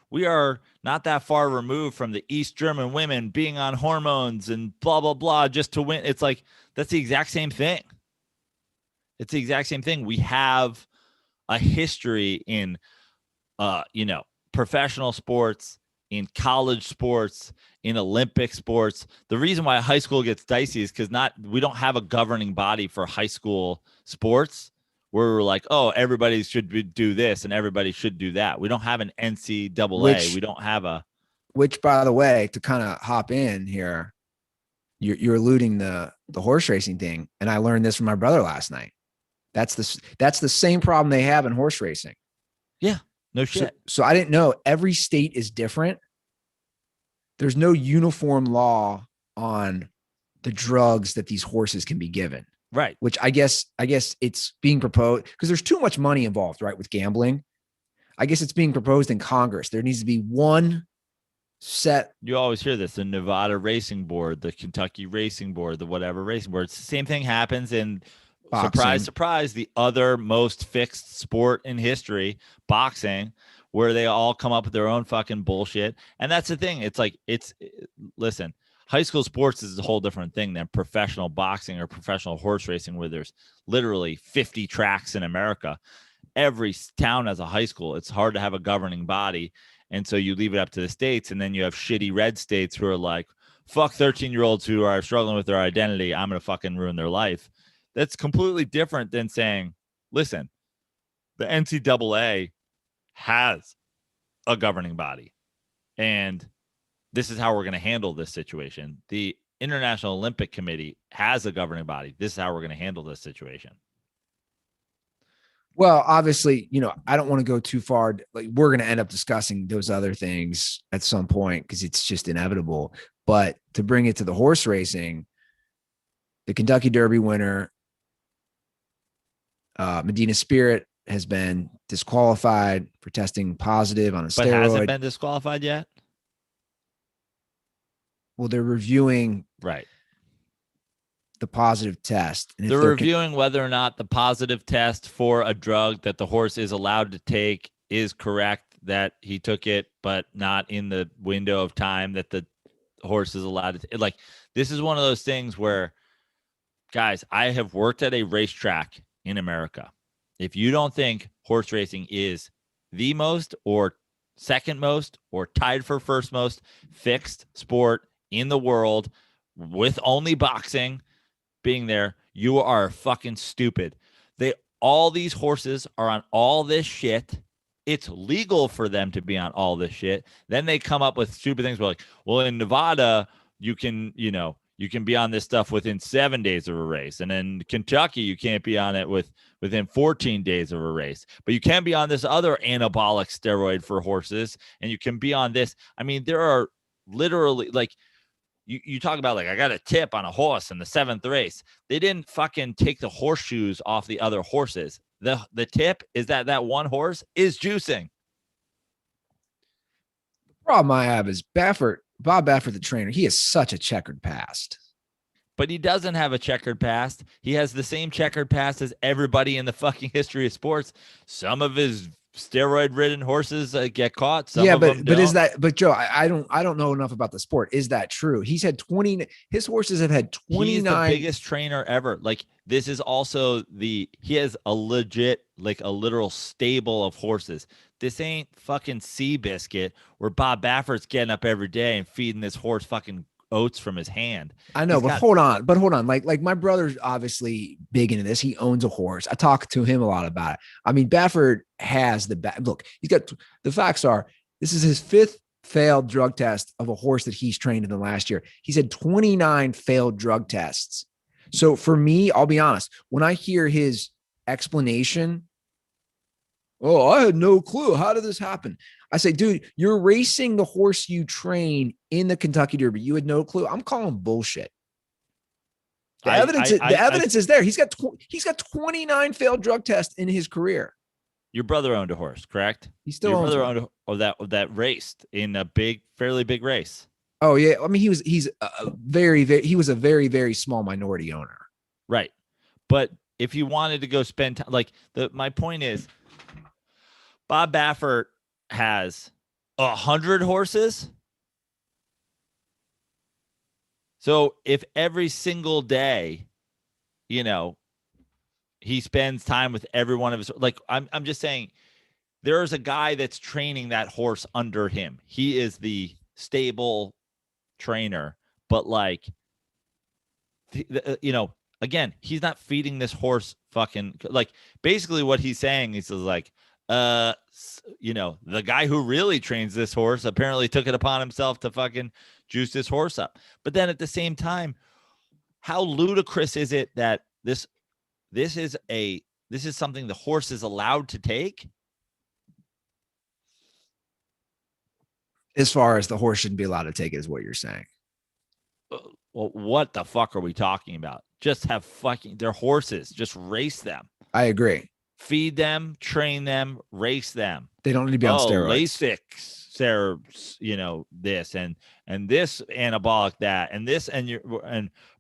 we are not that far removed from the East German women being on hormones and blah, blah, blah, just to win. It's like, that's the exact same thing. It's the exact same thing. We have a history in, professional sports, in college sports, in Olympic sports. The reason why high school gets dicey is because we don't have a governing body for high school sports where we're like, oh, everybody should do this and everybody should do that. We don't have an NCAA. We don't have
which, by the way, to kind of hop in here, you're alluding the horse racing thing. And I learned this from my brother last night. That's the same problem they have in horse racing.
Yeah, no shit.
So I didn't know every state is different. There's no uniform law on the drugs that these horses can be given.
Right.
Which I guess it's being proposed because there's too much money involved, right, with gambling. I guess it's being proposed in Congress. There needs to be one set.
You always hear this, the Nevada Racing Board, the Kentucky Racing Board, the whatever racing board. It's the same thing happens in boxing. Surprise, surprise, the other most fixed sport in history, boxing, where they all come up with their own fucking bullshit. And that's the thing. It's like, listen, high school sports is a whole different thing than professional boxing or professional horse racing, where there's literally 50 tracks in America. Every town has a high school. It's hard to have a governing body. And so you leave it up to the states, and then you have shitty red states who are like, fuck 13-year-olds who are struggling with their identity. I'm going to fucking ruin their life. That's completely different than saying, listen, the NCAA has a governing body, and this is how we're going to handle this situation. The International Olympic Committee has a governing body. This is how we're going to handle this situation.
Well, obviously, I don't want to go too far. Like, we're going to end up discussing those other things at some point because it's just inevitable. But to bring it to the horse racing, the Kentucky Derby winner, Medina Spirit, has been disqualified for testing positive on a steroid.
But hasn't been disqualified yet?
Well, they're reviewing.
Right.
the positive test. And if
They're reviewing whether or not the positive test for a drug that the horse is allowed to take is correct, that he took it, but not in the window of time that the horse is allowed to. Like, this is one of those things where, guys, I have worked at a racetrack in America. If you don't think horse racing is the most or second most or tied for first most fixed sport in the world, with only boxing being there, you are fucking stupid. All these horses are on all this shit. It's legal for them to be on all this shit. Then they come up with stupid things like, well, in Nevada, you can be on this stuff within 7 days of a race. And in Kentucky, you can't be on it within 14 days of a race. But you can be on this other anabolic steroid for horses, and you can be on this. I mean, there are literally, like, you talk about, like, I got a tip on a horse in the 7th race. They didn't fucking take the horseshoes off the other horses. The tip is that one horse is juicing.
The problem I have is Bob Baffert, the trainer, he has such a checkered past.
But he doesn't have a checkered past. He has the same checkered past as everybody in the fucking history of sports. Some of his steroid-ridden horses get caught. Some of them don't.
But Joe, I don't know enough about the sport. Is that true? He's had 20. His horses have had 29.
He's the biggest trainer ever. Like, this is also he has a legit, like, a literal stable of horses. This ain't fucking Seabiscuit where Bob Baffert's getting up every day and feeding this horse fucking oats from his hand.
I know, hold on. Like my brother's obviously big into this. He owns a horse. I talk to him a lot about it. I mean, Baffert has look, he's got, the facts are, this is his 5th failed drug test of a horse that he's trained in the last year. He's had 29 failed drug tests. So for me, I'll be honest, when I hear his explanation, oh, I had no clue. How did this happen? I say, dude, you're racing the horse you train in the Kentucky Derby. You had no clue. I'm calling bullshit. The evidence is there. He's got 29 failed drug tests in his career.
Your brother owned a horse, correct?
He still owns
brother owned that raced in a fairly big race.
Oh yeah, I mean he was a very very small minority owner.
Right, but if you wanted to go spend time, like my point is, Bob Baffert has 100 horses. So if every single day, he spends time with every one of his, like, I'm just saying, there's a guy that's training that horse under him. He is the stable trainer, but like, again, he's not feeding this horse fucking, like, basically what he's saying is like, the guy who really trains this horse apparently took it upon himself to fucking juice this horse up. But then at the same time, how ludicrous is it that this is something the horse is allowed to take?
As far as the horse shouldn't be allowed to take it, is what you're saying.
Well, what the fuck are we talking about? Just have they're horses. Just race them.
I agree.
Feed them, train them, race them.
They don't need to be on steroids.
LASIK, this and this anabolic that and this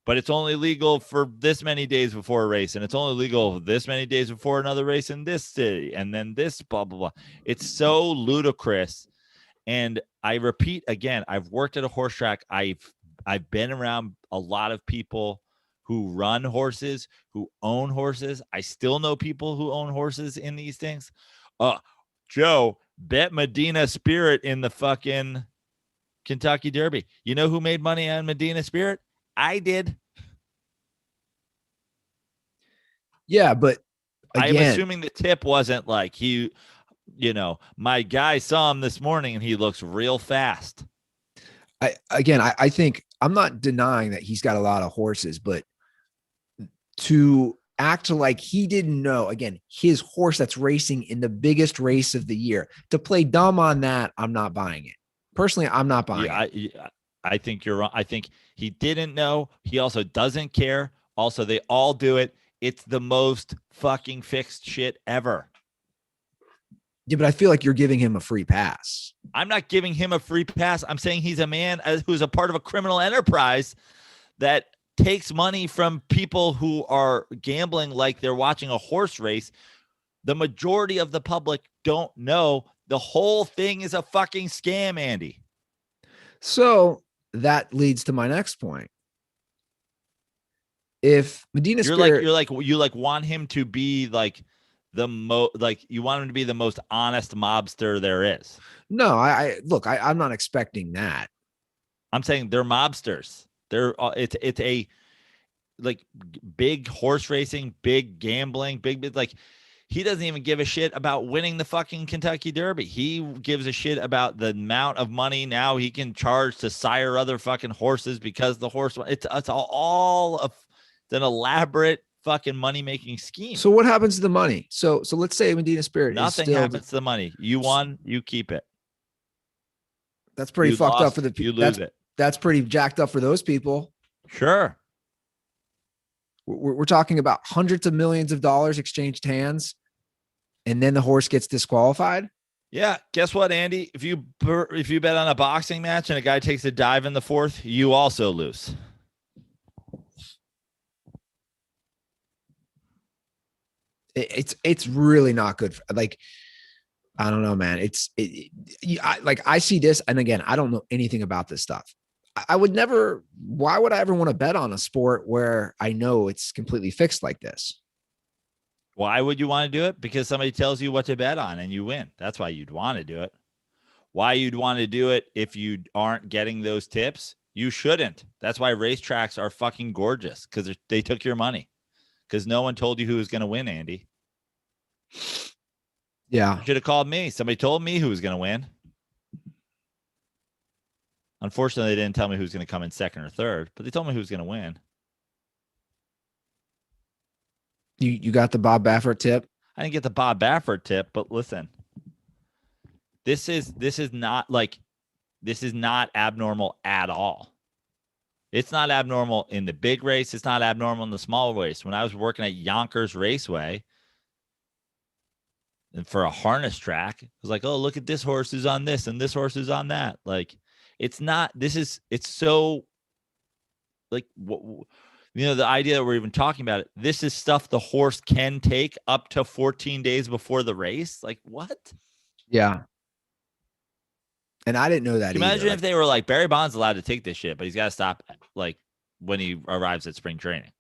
but it's only legal for this many days before a race, and it's only legal this many days before another race in this city, and then this blah blah blah. It's so ludicrous. And I repeat again, I've worked at a horse track. I've been around a lot of people who run horses, who own horses. I still know people who own horses in these things. Joe, bet Medina Spirit in the fucking Kentucky Derby. You know who made money on Medina Spirit? I did.
Yeah, but again,
I'm assuming the tip wasn't like my guy saw him this morning and he looks real fast.
I think I'm not denying that he's got a lot of horses, but to act like he didn't know, again, his horse that's racing in the biggest race of the year, to play dumb on that, I'm not buying it. Personally, I'm not buying it.
I think you're wrong. I think he didn't know. He also doesn't care. Also, they all do it. It's the most fucking fixed shit ever.
Yeah, but I feel like you're giving him a free pass.
I'm not giving him a free pass. I'm saying he's a man who's a part of a criminal enterprise that takes money from people who are gambling like they're watching a horse race. The majority of the public don't know the whole thing is a fucking scam, Andy.
So that leads to my next point. If Medina Spirit,
you want him to be like you want him to be the most honest mobster there is.
No, I'm not expecting that.
I'm saying they're mobsters. It's a like big horse racing, big gambling, big like he doesn't even give a shit about winning the fucking Kentucky Derby. He gives a shit about the amount of money now he can charge to sire other fucking horses because the horse. It's all of an elaborate fucking money making scheme.
So what happens to the money? So let's say Medina Spirit
nothing
is still
happens to the money. You won, you keep it.
That's pretty fucked up for the people.
You lose it.
That's pretty jacked up for those people.
Sure.
We're talking about hundreds of millions of dollars exchanged hands, and then the horse gets disqualified.
Yeah. Guess what, Andy? If you bet on a boxing match and a guy takes a dive in the fourth, you also lose.
It's really not good. Like, I don't know, man. I see this, and again, I don't know anything about this stuff. I would never. Why would I ever want to bet on a sport where I know it's completely fixed like this?
Why would you want to do it? Because somebody tells you what to bet on and you win. That's why you'd want to do it. Why you'd want to do it if you aren't getting those tips? You shouldn't. That's why racetracks are fucking gorgeous, because they took your money. Because no one told you who was going to win, Andy.
Yeah.
You should have called me. Somebody told me who was going to win. Unfortunately, they didn't tell me who's going to come in second or third, but they told me who was going to win.
You got the Bob Baffert tip?
I didn't get the Bob Baffert tip, but listen. This is not abnormal at all. It's not abnormal in the big race. It's not abnormal in the small race. When I was working at Yonkers Raceway and for a harness track, it was like, oh, look at this horse who's on this and this horse who's on that. Like, it's so like, the idea that we're even talking about it, this is stuff the horse can take up to 14 days before the race. Like, what?
Yeah. And I didn't know that.
Imagine if they were like, Barry Bonds allowed to take this shit, but he's got to stop like when he arrives at spring training.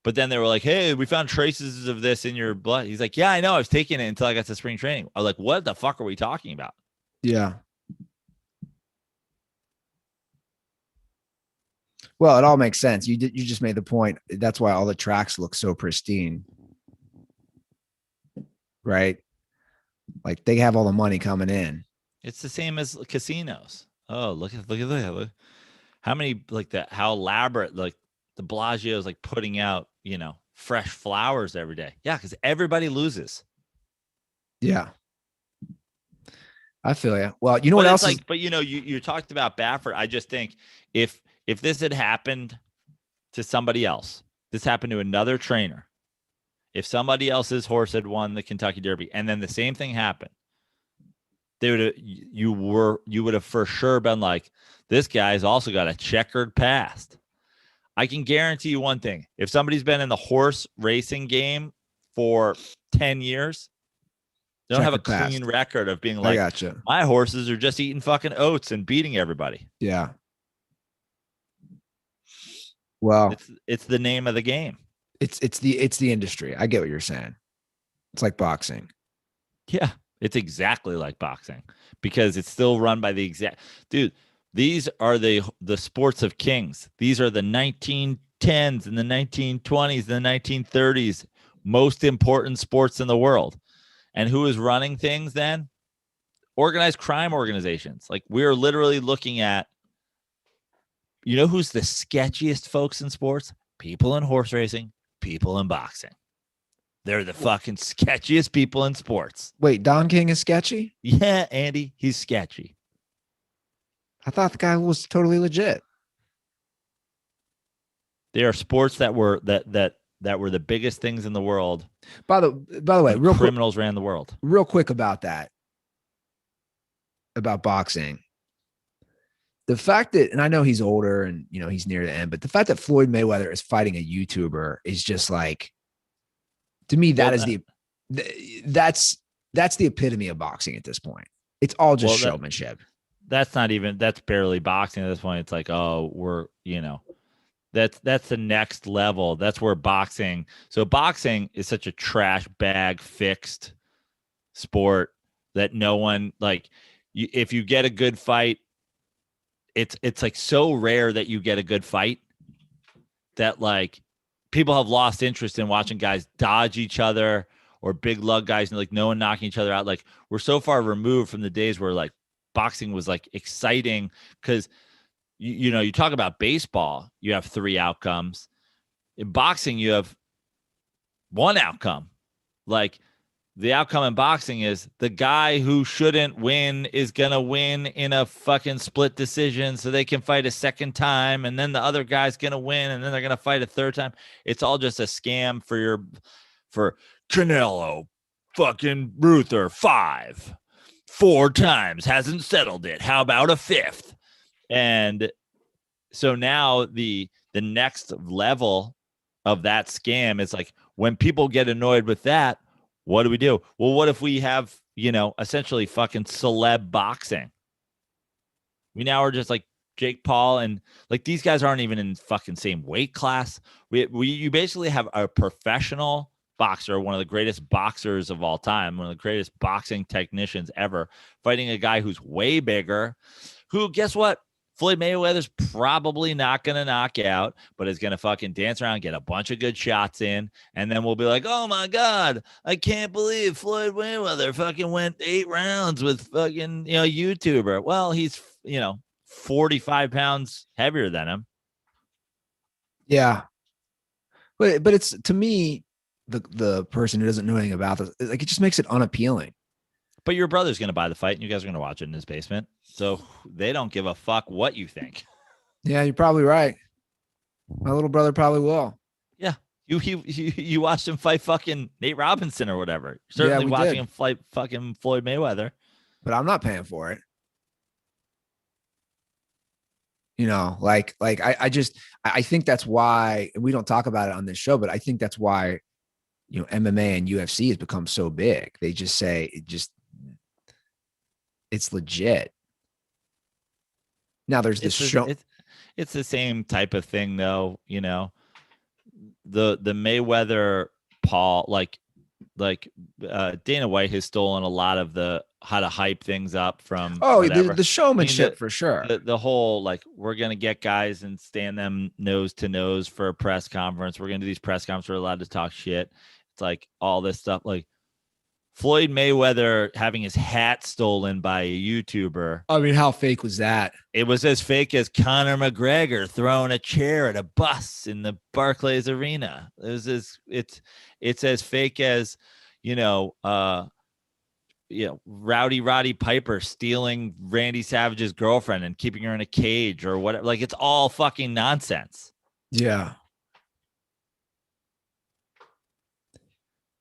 But then they were like, hey, we found traces of this in your blood. He's like, yeah, I know. I was taking it until I got to spring training. I was like, what the fuck are we talking about?
Yeah. Well, it all makes sense. You just made the point. That's why all the tracks look so pristine. Right? Like they have all the money coming in.
It's the same as casinos. Oh, look at that. How many how elaborate, like the Bellagio is like putting out, fresh flowers every day. Yeah, because everybody loses.
Yeah. I feel you. Well, you know what else?
But you talked about Baffert. I just think if this had happened to somebody else, this happened to another trainer. If somebody else's horse had won the Kentucky Derby and then the same thing happened, you would have for sure been like, this guy's also got a checkered past. I can guarantee you one thing. If somebody's been in the horse racing game for 10 years, they don't have a clean record of being like,
gotcha.
My horses are just eating fucking oats and beating everybody.
Yeah. Well,
it's the name of the game.
It's the industry. I get what you're saying. It's like boxing.
Yeah, it's exactly like boxing because it's still run by the exact dude. These are the sports of kings. These are the 1910s and the 1920s, the 1930s, most important sports in the world. And who is running things then? Organized crime organizations. Like we're literally looking at, who's the sketchiest folks in sports? People in horse racing, people in boxing. They're the fucking sketchiest people in sports.
Wait, Don King is sketchy?
Yeah, Andy, he's sketchy.
I thought the guy was totally legit.
There are sports that were the biggest things in the world.
By the way,
criminals ran the world.
Real quick about that. About boxing. the fact that, and I know he's older and, you know, he's near the end, but the fact that Floyd Mayweather is fighting a YouTuber is just like, to me, that's the epitome of boxing at this point. It's all just showmanship.
That's barely boxing at this point. It's like, oh, we're, you know, that's the next level. That's where boxing. So boxing is such a trash bag fixed sport that no one, like, if you get a good fight, it's like so rare that you get a good fight that like people have lost interest in watching guys dodge each other or big lug guys and like no one knocking each other out. Like we're so far removed from the days where like boxing was like exciting because you know, you talk about baseball, you have 3 outcomes. In boxing, you have 1 outcome. Like the outcome in boxing is the guy who shouldn't win is going to win in a fucking split decision so they can fight a second time. And then the other guy's going to win and then they're going to fight a third time. It's all just a scam for Canelo fucking Ruther 4 times, hasn't settled it. How about a 5th? And so now the next level of that scam is like when people get annoyed with that, what do we do? Well, what if we have, you know, essentially fucking celeb boxing? We now are just like Jake Paul and like these guys aren't even in fucking same weight class. You basically have a professional boxer, one of the greatest boxers of all time, one of the greatest boxing technicians ever, fighting a guy who's way bigger, who, guess what? Floyd Mayweather's probably not going to knock out, but is going to fucking dance around, get a bunch of good shots in, and then we'll be like, oh my God, I can't believe Floyd Mayweather fucking went 8 rounds with fucking, you know, YouTuber. Well, he's, you know, 45 pounds heavier than him.
Yeah. But it's, to me, the person who doesn't know anything about this, like, it just makes it unappealing.
But your brother's going to buy the fight and you guys are going to watch it in his basement. So they don't give a fuck what you think.
Yeah, you're probably right. My little brother probably will.
Yeah. You watched him fight fucking Nate Robinson or whatever. Certainly watching him fight fucking Floyd Mayweather.
But I'm not paying for it. You know, like I think that's why, and we don't talk about it on this show, but I think that's why, you know, MMA and UFC has become so big. They just say it's legit. Now there's this show.
It's the same type of thing though, you know, the Mayweather Paul, like Dana White has stolen a lot of the how to hype things up from
the showmanship for sure.
The whole like we're gonna get guys and stand them nose to nose for a press conference. We're gonna do these press conferences. We're allowed to talk shit. It's like all this stuff, like Floyd Mayweather having his hat stolen by a YouTuber.
I mean, how fake was that?
It was as fake as Conor McGregor throwing a chair at a bus in the Barclays Arena. It's as fake as, you know, Rowdy Roddy Piper stealing Randy Savage's girlfriend and keeping her in a cage or whatever. Like, it's all fucking nonsense.
Yeah.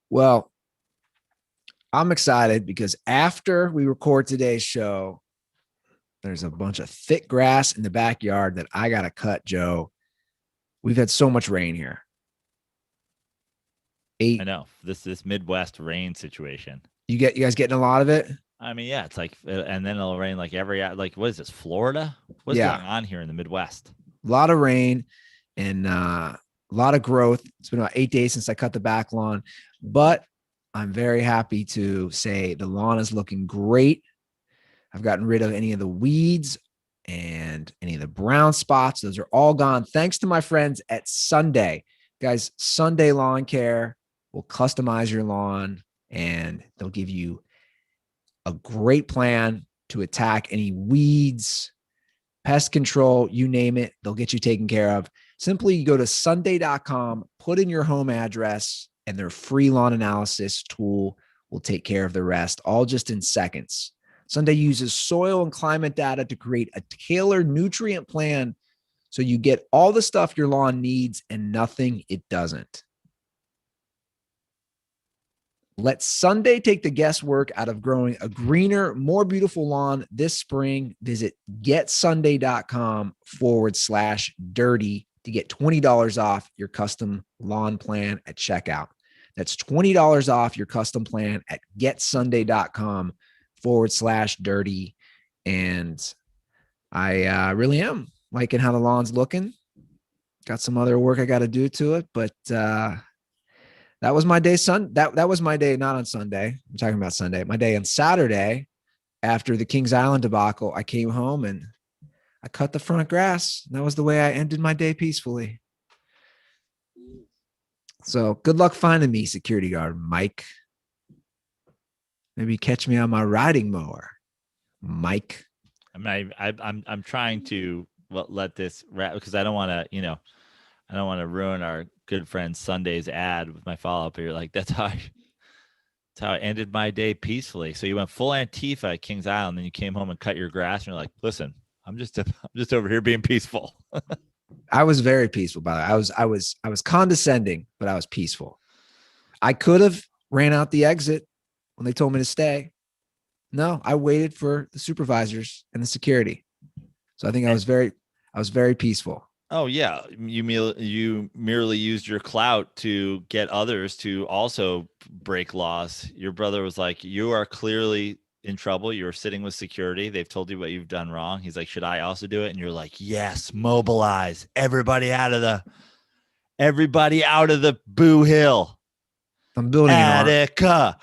Well, I'm excited because after we record today's show, there's a bunch of thick grass in the backyard that I got to cut, Joe. We've had so much rain here.
I know this Midwest rain situation.
You guys getting a lot of it?
I mean, yeah, it's like, and then it'll rain like what is this, Florida? What's going on here in the Midwest?
A lot of rain and a lot of growth. It's been about 8 days since I cut the back lawn, but I'm very happy to say the lawn is looking great. I've gotten rid of any of the weeds and any of the brown spots. Those are all gone thanks to my friends at Sunday. Guys, Sunday Lawn Care will customize your lawn and they'll give you a great plan to attack any weeds, pest control, you name it. They'll get you taken care of. Simply go to sunday.com, put in your home address, and their free lawn analysis tool will take care of the rest, all just in seconds. Sunday uses soil and climate data to create a tailored nutrient plan so you get all the stuff your lawn needs and nothing it doesn't. Let Sunday take the guesswork out of growing a greener, more beautiful lawn this spring. Visit getsunday.com/dirty to get $20 off your custom lawn plan at checkout. That's $20 off your custom plan at getsunday.com/dirty. And I really am liking how the lawn's looking. Got some other work I got to do to it, but that was my day. That was my day, not on Sunday. I'm talking about Sunday. My day on Saturday after the Kings Island debacle, I came home and I cut the front grass. That was the way I ended my day peacefully. So good luck finding me, security guard Mike. Maybe catch me on my riding mower, Mike.
I'm trying to let this wrap because I don't want to, I don't want to ruin our good friend Sunday's ad with my follow-up here. Like that's how I ended my day peacefully. So you went full Antifa at Kings Island, then you came home and cut your grass, and you're like, listen, I'm just over here being peaceful.
I was very peaceful, by the way. I was condescending, but I was peaceful. I could have ran out the exit when they told me to stay. No, I waited for the supervisors and the security. So I think I was very peaceful.
Oh yeah, you merely used your clout to get others to also break laws. Your brother was like, "You are clearly in trouble. You're sitting with security. They've told you what you've done wrong." He's like, "Should I also do it?" And you're like, "Yes, mobilize everybody out of the Boo Hill."
I'm building
Attica.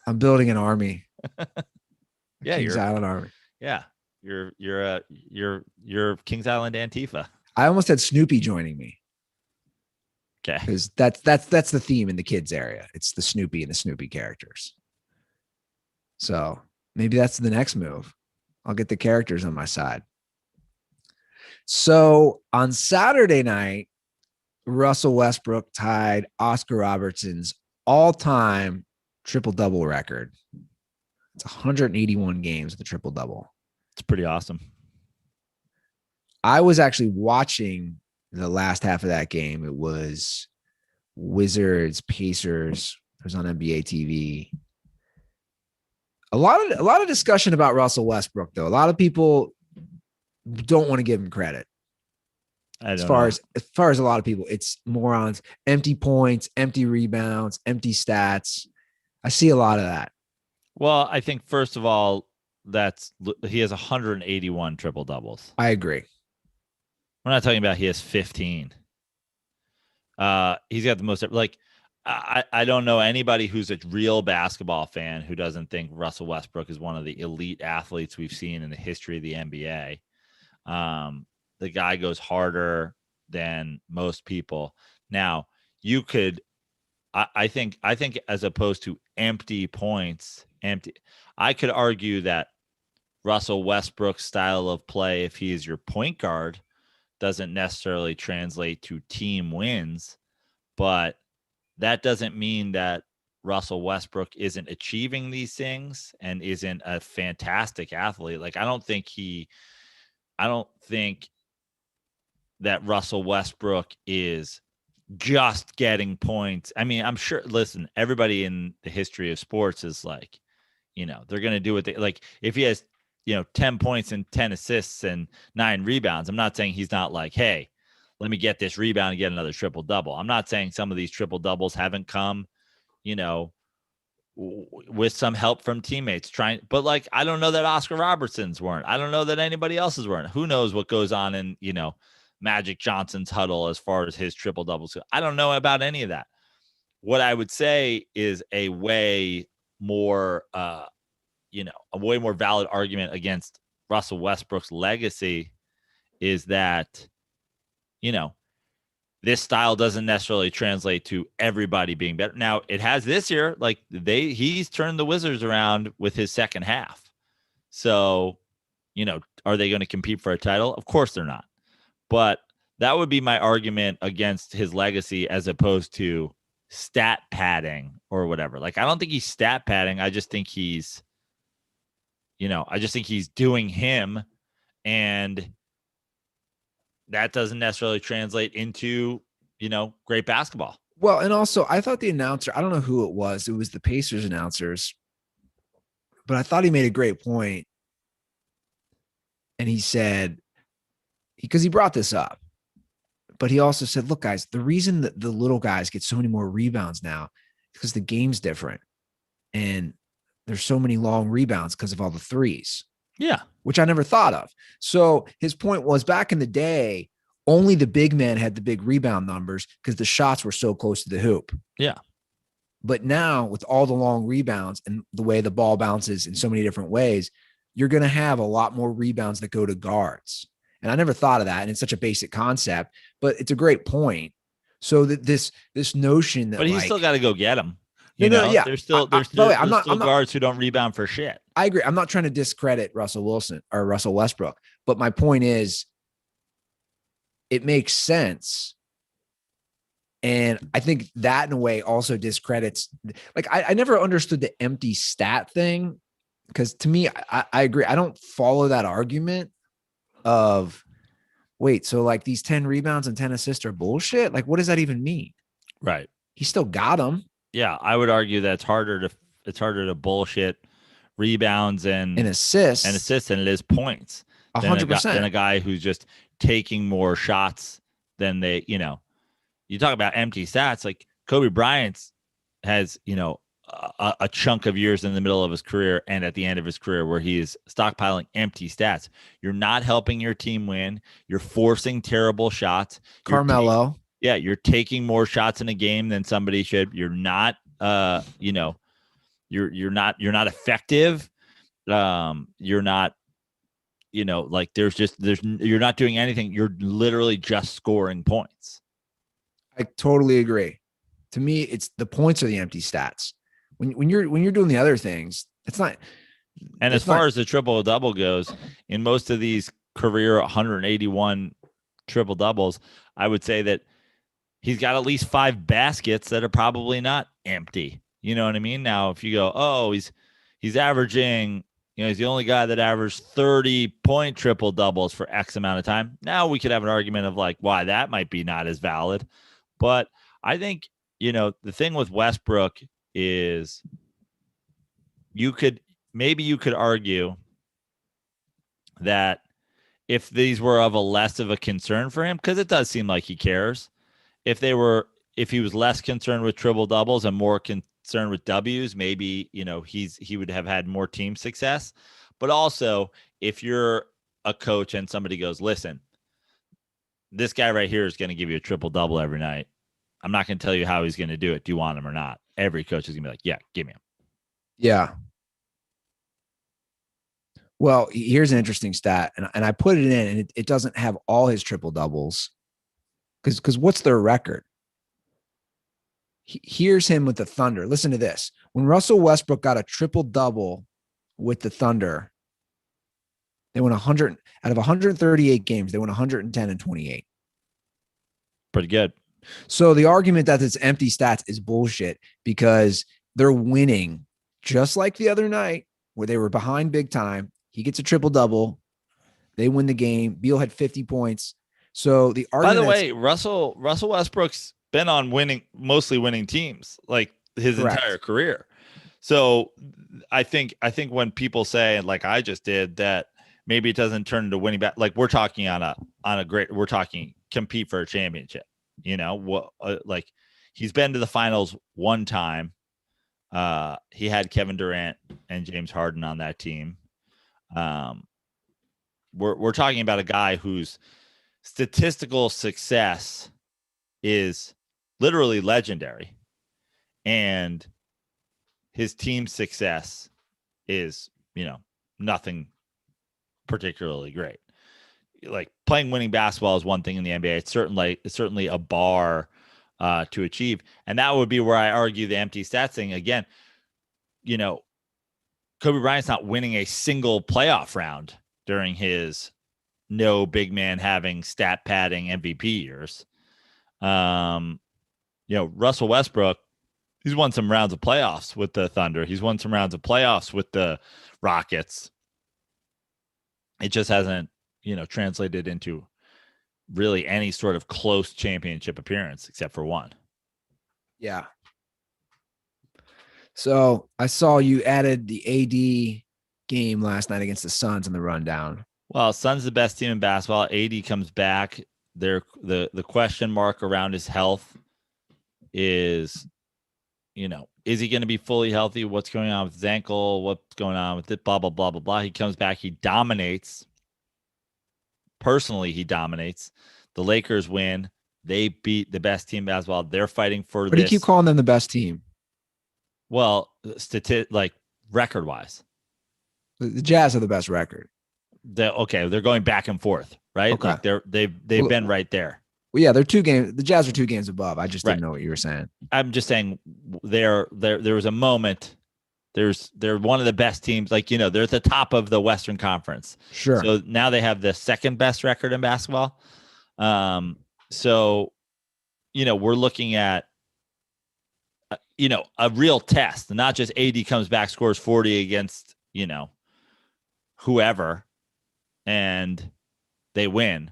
I'm building an army.
Yeah,
Kings Island army.
Yeah. You're Kings Island Antifa.
I almost had Snoopy joining me.
Okay.
Because that's the theme in the kids area. It's the Snoopy and the Snoopy characters. So maybe that's the next move. I'll get the characters on my side. So on Saturday night, Russell Westbrook tied Oscar Robertson's all-time triple-double record. It's 181 games with a triple-double.
It's pretty awesome.
I was actually watching the last half of that game. It was Wizards, Pacers. It was on NBA TV. A lot of discussion about Russell Westbrook, though. A lot of people don't want to give him credit. As far as a lot of people, it's morons, empty points, empty rebounds, empty stats. I see a lot of that.
Well, I think first of all, he has 181 triple doubles.
I agree.
We're not talking about he has 15. He's got the most. Like, I don't know anybody who's a real basketball fan who doesn't think Russell Westbrook is one of the elite athletes we've seen in the history of the NBA. The guy goes harder than most people. Now, you could, I think as opposed to empty points, I could argue that Russell Westbrook's style of play, if he is your point guard, doesn't necessarily translate to team wins, but that doesn't mean that Russell Westbrook isn't achieving these things and isn't a fantastic athlete. Like, I don't think that Russell Westbrook is just getting points. I mean, I'm sure, listen, everybody in the history of sports is like, they're going to do what they like. If he has, 10 points and 10 assists and 9 rebounds, I'm not saying he's not like, hey, let me get this rebound and get another triple double. I'm not saying some of these triple doubles haven't come, with some help from teammates but like, I don't know that Oscar Robertson's weren't. I don't know that anybody else's weren't. Who knows what goes on in, Magic Johnson's huddle as far as his triple doubles. I don't know about any of that. What I would say is a way more, a way more valid argument against Russell Westbrook's legacy is that, this style doesn't necessarily translate to everybody being better. Now, it has this year. Like, he's turned the Wizards around with his second half. So, are they going to compete for a title? Of course they're not. But that would be my argument against his legacy as opposed to stat padding or whatever. Like, I don't think he's stat padding. I just think he's, doing him, and that doesn't necessarily translate into, great basketball.
Well, and also I thought the announcer, I don't know who it was the Pacers announcers, but I thought he made a great point. And he said, because he brought this up, but he also said, look, guys, the reason that the little guys get so many more rebounds now is because the game's different. And there's so many long rebounds because of all the threes.
Yeah.
Which I never thought of. So his point was, back in the day, only the big men had the big rebound numbers because the shots were so close to the hoop.
Yeah.
But now with all the long rebounds and the way the ball bounces in so many different ways, you're going to have a lot more rebounds that go to guards. And I never thought of that. And it's such a basic concept, but it's a great point. So that this notion that,
but he's still got to go get them.
Yeah.
There's still guards who don't rebound for shit.
I agree. I'm not trying to discredit Russell Wilson or Russell Westbrook, but my point is, it makes sense. And I think that in a way also discredits, like, I never understood the empty stat thing, because to me, I agree. I don't follow that argument of, wait, so like these 10 rebounds and 10 assists are bullshit? Like, what does that even mean?
Right.
He still got them.
Yeah, I would argue that it's harder to bullshit rebounds and
assists
than it is points.
100%.
Than a guy who's just taking more shots than they, you talk about empty stats. Like Kobe Bryant has, a chunk of years in the middle of his career and at the end of his career where he is stockpiling empty stats. You're not helping your team win. You're forcing terrible shots.
Carmelo.
You're taking more shots in a game than somebody should. You're not, you're not effective. You're not, like you're not doing anything. You're literally just scoring points.
I totally agree. To me, it's the points are the empty stats. When you're doing the other things, it's not.
And as far as the triple double goes, in most of these career 181 triple doubles, I would say that he's got at least 5 baskets that are probably not empty. You know what I mean? Now, if you go, oh, he's averaging, he's the only guy that averaged 30-point triple doubles for X amount of time. Now we could have an argument of like why that might be not as valid. But I think, the thing with Westbrook is you could argue that if these were of a less of a concern for him, because it does seem like he cares. If he was less concerned with triple doubles and more concerned with W's, maybe, he would have had more team success. But also, if you're a coach and somebody goes, listen, this guy right here is going to give you a triple double every night. I'm not going to tell you how he's going to do it. Do you want him or not? Every coach is going to be like, yeah, give me him.
Yeah. Well, here's an interesting stat, and I put it in, and it doesn't have all his triple doubles, because what's their record? Here's him with the Thunder. Listen to this. When Russell Westbrook got a triple double with the Thunder, they won 100 out of 138 games. They won 110 and 28.
Pretty good.
So the argument that it's empty stats is bullshit, because they're winning, just like the other night where they were behind big time. He gets a triple double. They win the game. Beal had 50 points. So the argument.
By the way, Russell Westbrook's been on mostly winning teams like his entire career. So I think when people say, like I just did, that maybe it doesn't turn into winning back, like we're talking we're talking compete for a championship. Like he's been to the finals one time. He had Kevin Durant and James Harden on that team. We're talking about a guy whose statistical success is literally legendary, and his team success is, nothing particularly great. Like playing winning basketball is one thing in the NBA. It's certainly a bar to achieve. And that would be where I argue the empty stats thing. Again, Kobe Bryant's not winning a single playoff round during his no big man having stat padding MVP years. Russell Westbrook, he's won some rounds of playoffs with the Thunder. He's won some rounds of playoffs with the Rockets. It just hasn't, translated into really any sort of close championship appearance except for one.
Yeah. So I saw you added the AD game last night against the Suns in the rundown.
Well, Suns the best team in basketball. AD comes back. The question mark around his health is, is he going to be fully healthy? What's going on with his ankle? What's going on with it? Blah, blah, blah, blah, blah. He comes back. He dominates. Personally, he dominates. The Lakers win. They beat the best team in basketball. They're fighting for
But you keep calling them the best team.
Well, record-wise.
The Jazz are the best record.
They're going back and forth, right?
Okay.
Like they've been right there.
Well, yeah, they're 2 games. The Jazz are 2 games above. I just didn't know what you were saying.
I'm just saying there was a moment. They're one of the best teams. Like, they're at the top of the Western Conference.
Sure.
So now they have the second best record in basketball. So, we're looking at, a real test, not just AD comes back, scores 40 against, whoever, and they win.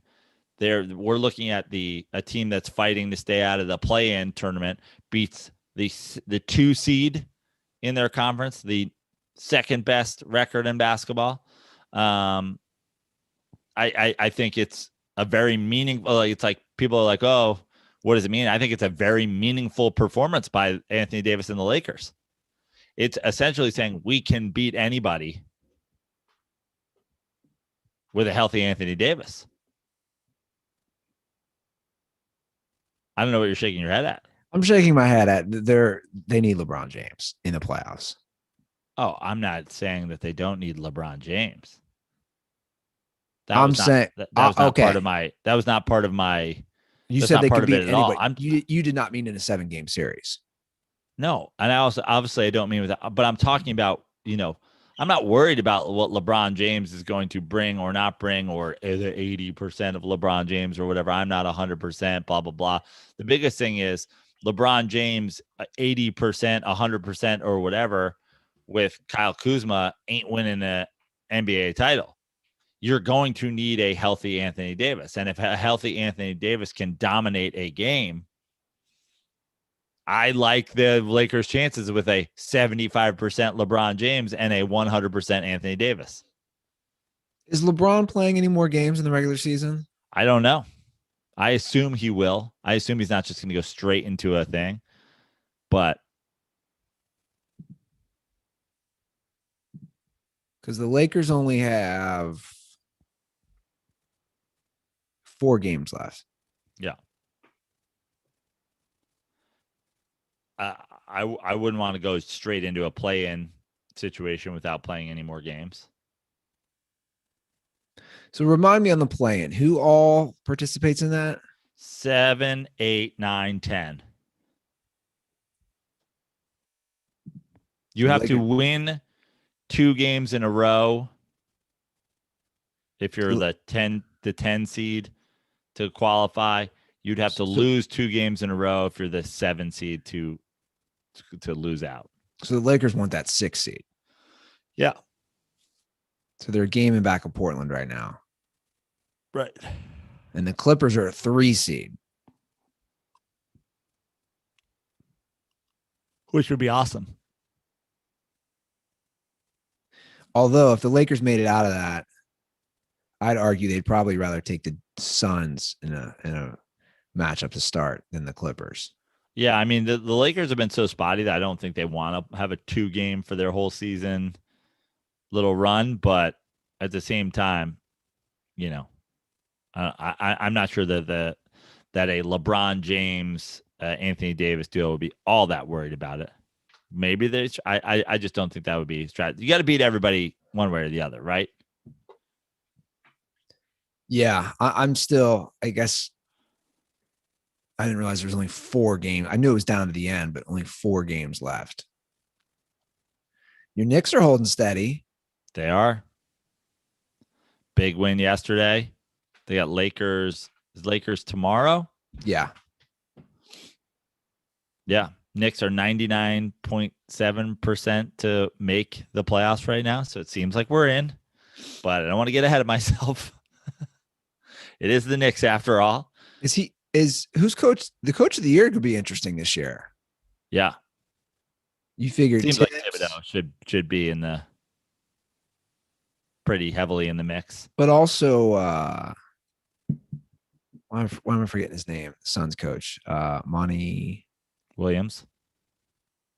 We're looking at a team that's fighting to stay out of the play-in tournament, beats the 2 seed in their conference, the second best record in basketball. I think it's a very meaningful. It's like people are like, oh, what does it mean? I think it's a very meaningful performance by Anthony Davis and the Lakers. It's essentially saying we can beat anybody with a healthy Anthony Davis. I don't know what you're shaking your head at.
I'm shaking my head at they need LeBron James in the playoffs.
Oh, I'm not saying that they don't need LeBron James.
That was
not part of my.
You said they could beat anybody. You did not mean in a 7-game series.
No, and I also obviously I don't mean with that, but I'm talking about, I'm not worried about what LeBron James is going to bring or not bring, or the 80% of LeBron James or whatever. I'm not 100%, blah, blah, blah. The biggest thing is LeBron James, 80%, 100% or whatever with Kyle Kuzma ain't winning an NBA title. You're going to need a healthy Anthony Davis. And if a healthy Anthony Davis can dominate a game, I like the Lakers' chances with a 75% LeBron James and a 100% Anthony Davis.
Is LeBron playing any more games in the regular season?
I don't know. I assume he will. I assume he's not just going to go straight into a thing. But
because the Lakers only have 4 games left.
Yeah. I wouldn't want to go straight into a play-in situation without playing any more games.
So remind me on the play-in, who all participates in that?
7, 8, 9, 10. You have to win 2 games in a row if you're the 10 seed to qualify. You'd have to lose 2 games in a row if you're the 7 seed to lose out.
So the Lakers want that 6 seed.
Yeah.
So they're gaming back of Portland right now.
Right.
And the Clippers are a 3 seed.
Which would be awesome.
Although if the Lakers made it out of that, I'd argue they'd probably rather take the Suns in a matchup to start than the Clippers.
Yeah, I mean, the Lakers have been so spotty that I don't think they want to have a 2-game for their whole season little run. But at the same time, I'm not sure that a LeBron James, Anthony Davis duo would be all that worried about it. Maybe I just don't think that would be a strategy. You got to beat everybody one way or the other, right?
Yeah, I'm still, I guess, I didn't realize there was only 4 games. I knew it was down to the end, but only 4 games left. Your Knicks are holding steady.
They are. Big win yesterday. They got Lakers. Is Lakers tomorrow?
Yeah.
Yeah. Knicks are 99.7% to make the playoffs right now. So it seems like we're in, but I don't want to get ahead of myself. It is the Knicks after all.
Who's coach? The coach of the year could be interesting this year.
Yeah.
You figured
Seems like
Tibbs,
Thibodeau should be in the pretty heavily in the mix.
but also why am I forgetting his name? Suns coach, Monty
Williams.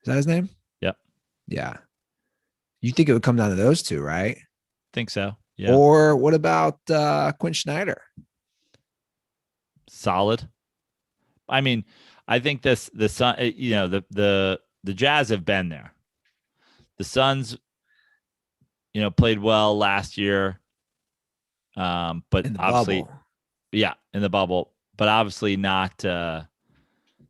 Is that his name?
Yep.
Yeah. You think it would come down to those two, right?
Think so. Yeah.
Or what about Quinn Snyder?
Solid. I mean, I think the Sun, the Jazz have been there. The Suns, played well last year. But
In the
obviously,
bubble.
yeah, in the bubble, but obviously not. No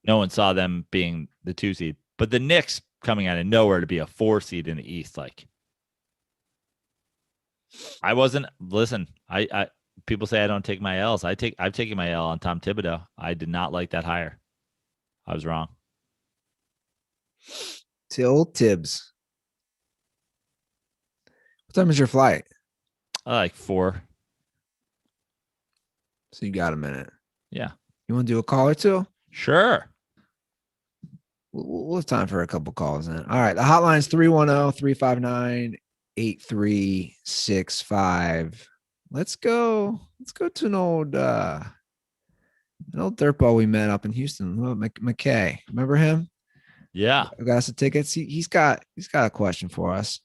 one saw them being the 2 seed, but the Knicks coming out of nowhere to be a 4 seed in the East. Like, I wasn't. Listen, I people say I don't take my L's. I've taken my L on Tom Thibodeau. I did not like that hire. I was wrong.
Till Tibbs. What time is your flight?
I like 4.
So you got a minute.
Yeah.
You want to do a call or two?
Sure.
We'll have time for a couple calls then. All right. The hotline is 310-359-8365. Let's go to an old DirtBall we met up in Houston. McKay. Remember him?
Yeah.
Got us the tickets. He's got a question for us.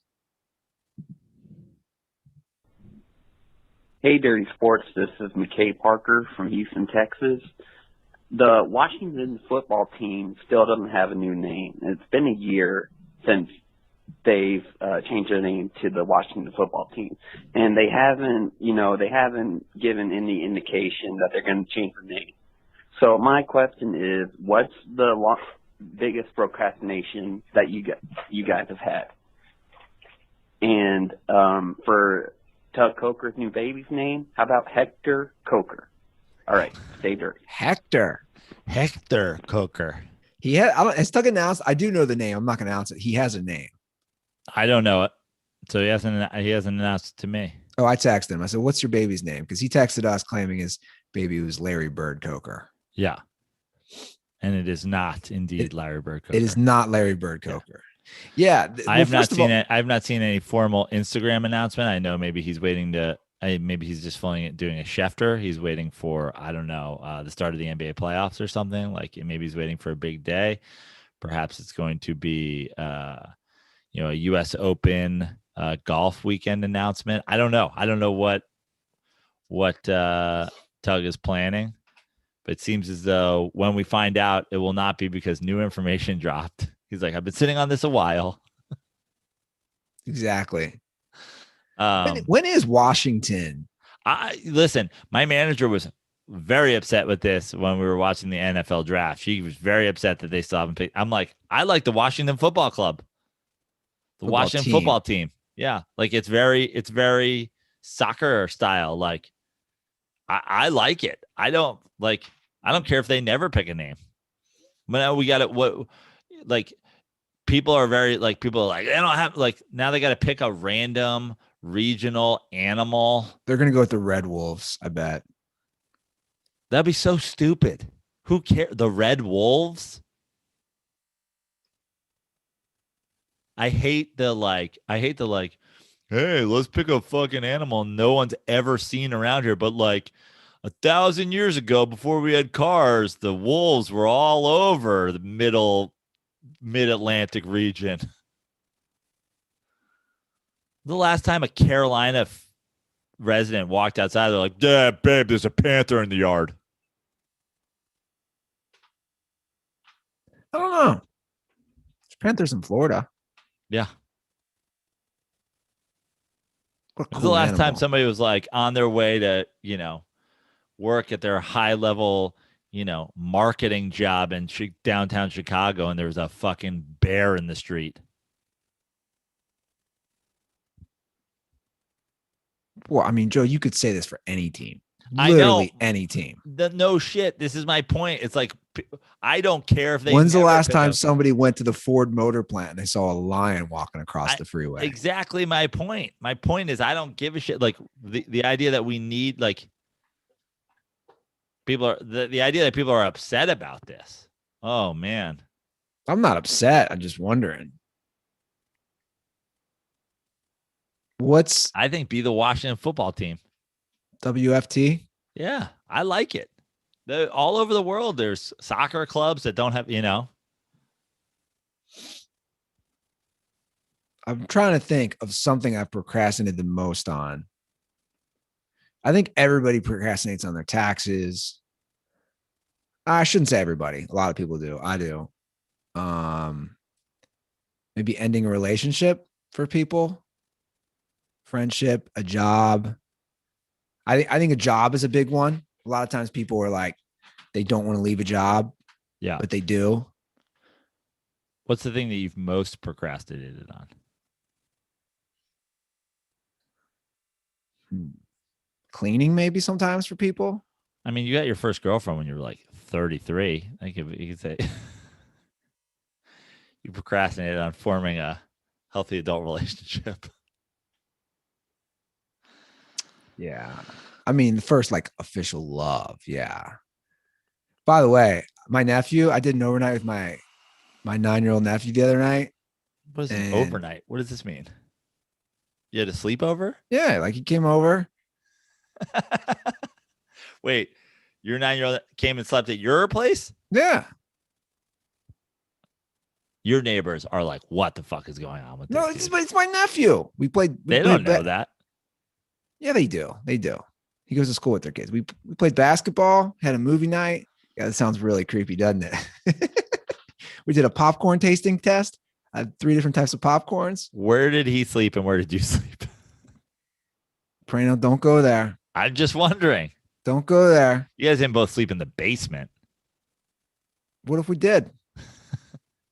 Hey, Dirty Sports. This is McKay Parker from Houston, Texas. The Washington football team still doesn't have a new name. It's been a year since they've changed their name to the Washington football team, and they haven't given any indication that they're going to change the name. So my question is, what's the biggest procrastination that you guys have had? And for Tug Coker's new baby's name, how about Hector Coker? All right, stay dirty.
Hector
Coker.
He had. It's Tug announced. I do know the name. I'm not going to announce it. He has a name.
I don't know it, so he hasn't announced it to me.
Oh, I texted him. I said, "What's your baby's name?" Because he texted us claiming his baby was Larry Bird Coker.
Yeah, and it is not indeed Larry Bird Coker.
It is not Larry Bird Coker. Yeah,
I have not seen it. I have not seen any formal Instagram announcement. I know maybe he's waiting to. Maybe he's just doing a Schefter. He's waiting for, I don't know, the start of the NBA playoffs or something. Like, maybe he's waiting for a big day. Perhaps it's going to be, a U.S. Open golf weekend announcement. I don't know. I don't know what Tug is planning. But it seems as though when we find out, it will not be because new information dropped. He's like, I've been sitting on this a while.
Exactly. When is Washington?
Listen, my manager was very upset with this when we were watching the NFL draft. She was very upset that they still haven't picked. I'm like, I like the Washington Football Club, Washington football team. Yeah, like it's very soccer style. Like, I like it. I don't care if they never pick a name. But now we got it. People are very people are like, they don't have now they got to pick a random regional animal.
They're going to go with the Red Wolves, I bet.
That'd be so stupid. Who cares? The Red Wolves? I hate the hey, let's pick a fucking animal no one's ever seen around here. But 1,000 years ago, before we had cars, the wolves were all over the mid-Atlantic region. The last time a Carolina resident walked outside, they're like, "Yeah, babe, there's a panther in the yard."
I don't know. There's panthers in Florida.
Yeah.
What a cool
The last
animal.
time somebody was on their way to, work at their high level, marketing job in downtown Chicago, and there was a fucking bear in the street.
Well, I mean, Joe, you could say this for any team.
I know.
Literally any team.
No shit. This is my point. It's like, I don't care if they.
When's the
never
last
pick
time
up-
somebody went to the Ford Motor Plant and they saw a lion walking across the freeway?
Exactly my point. My point is, I don't give a shit. The idea that we need people are the idea that people are upset about this. Oh man,
I'm not upset. I'm just wondering. What's
I think be the Washington football team.
WFT?
Yeah, I like it. All over the world, there's soccer clubs that don't have,
I'm trying to think of something I've procrastinated the most on. I think everybody procrastinates on their taxes. I shouldn't say everybody. A lot of people do. I do. Maybe ending a relationship for people, friendship, a job. I think a job is a big one. A lot of times people are like, they don't want to leave a job,
Yeah.
but they do.
What's the thing that you've most procrastinated on?
Cleaning maybe sometimes for people.
I mean, you got your first girlfriend when you were like 33. I think you could say you procrastinated on forming a healthy adult relationship.
Yeah. I mean, the first like official love. Yeah. By the way, my nephew, I did an overnight with my 9-year-old nephew the other night.
What is an overnight? What does this mean? You had a sleepover?
Yeah, like he came over.
Wait, your 9-year-old came and slept at your place?
Yeah.
Your neighbors are like, what the fuck is going on with this?
No, it's my nephew.
They don't know that.
Yeah, they do. They do. He goes to school with their kids. We played basketball, had a movie night. Yeah, that sounds really creepy, doesn't it? We did a popcorn tasting test. I had 3 different types of popcorns.
Where did he sleep and where did you sleep?
Prano, don't go there.
I'm just wondering.
Don't go there.
You guys didn't both sleep in the basement.
What if we did?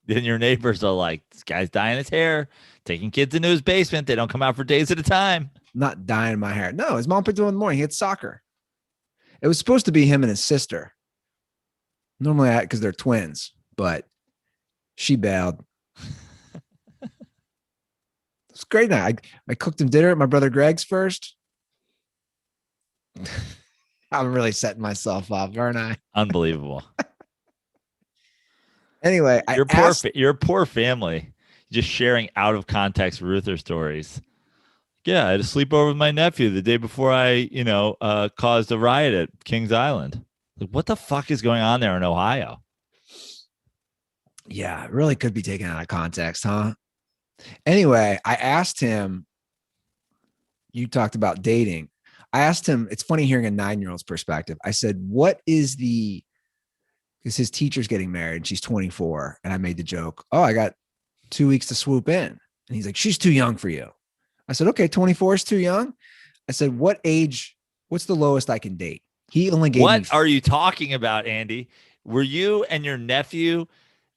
Then your neighbors are like, this guy's dyeing his hair, taking kids into his basement. They don't come out for days at a time.
Not dyeing my hair. No, his mom picked him up in the morning. He had soccer. It was supposed to be him and his sister. Normally, because they're twins, but she bailed. It's a great night. I cooked him dinner at my brother Greg's first. I'm really setting myself up, aren't I?
Unbelievable.
Anyway,
your poor family just sharing out of context Ruther stories. Yeah, I had a sleepover with my nephew the day before I, caused a riot at Kings Island. Like, what the fuck is going on there in Ohio?
Yeah, it really could be taken out of context, huh? Anyway, I asked him, you talked about dating. I asked him, it's funny hearing a 9-year-old's perspective. I said, what is because his teacher's getting married. She's 24. And I made the joke, I got 2 weeks to swoop in. And he's like, she's too young for you. I said, okay, 24 is too young. I said, what's the lowest I can date? He only gave me.
What are you talking about, Andy? Were you and your nephew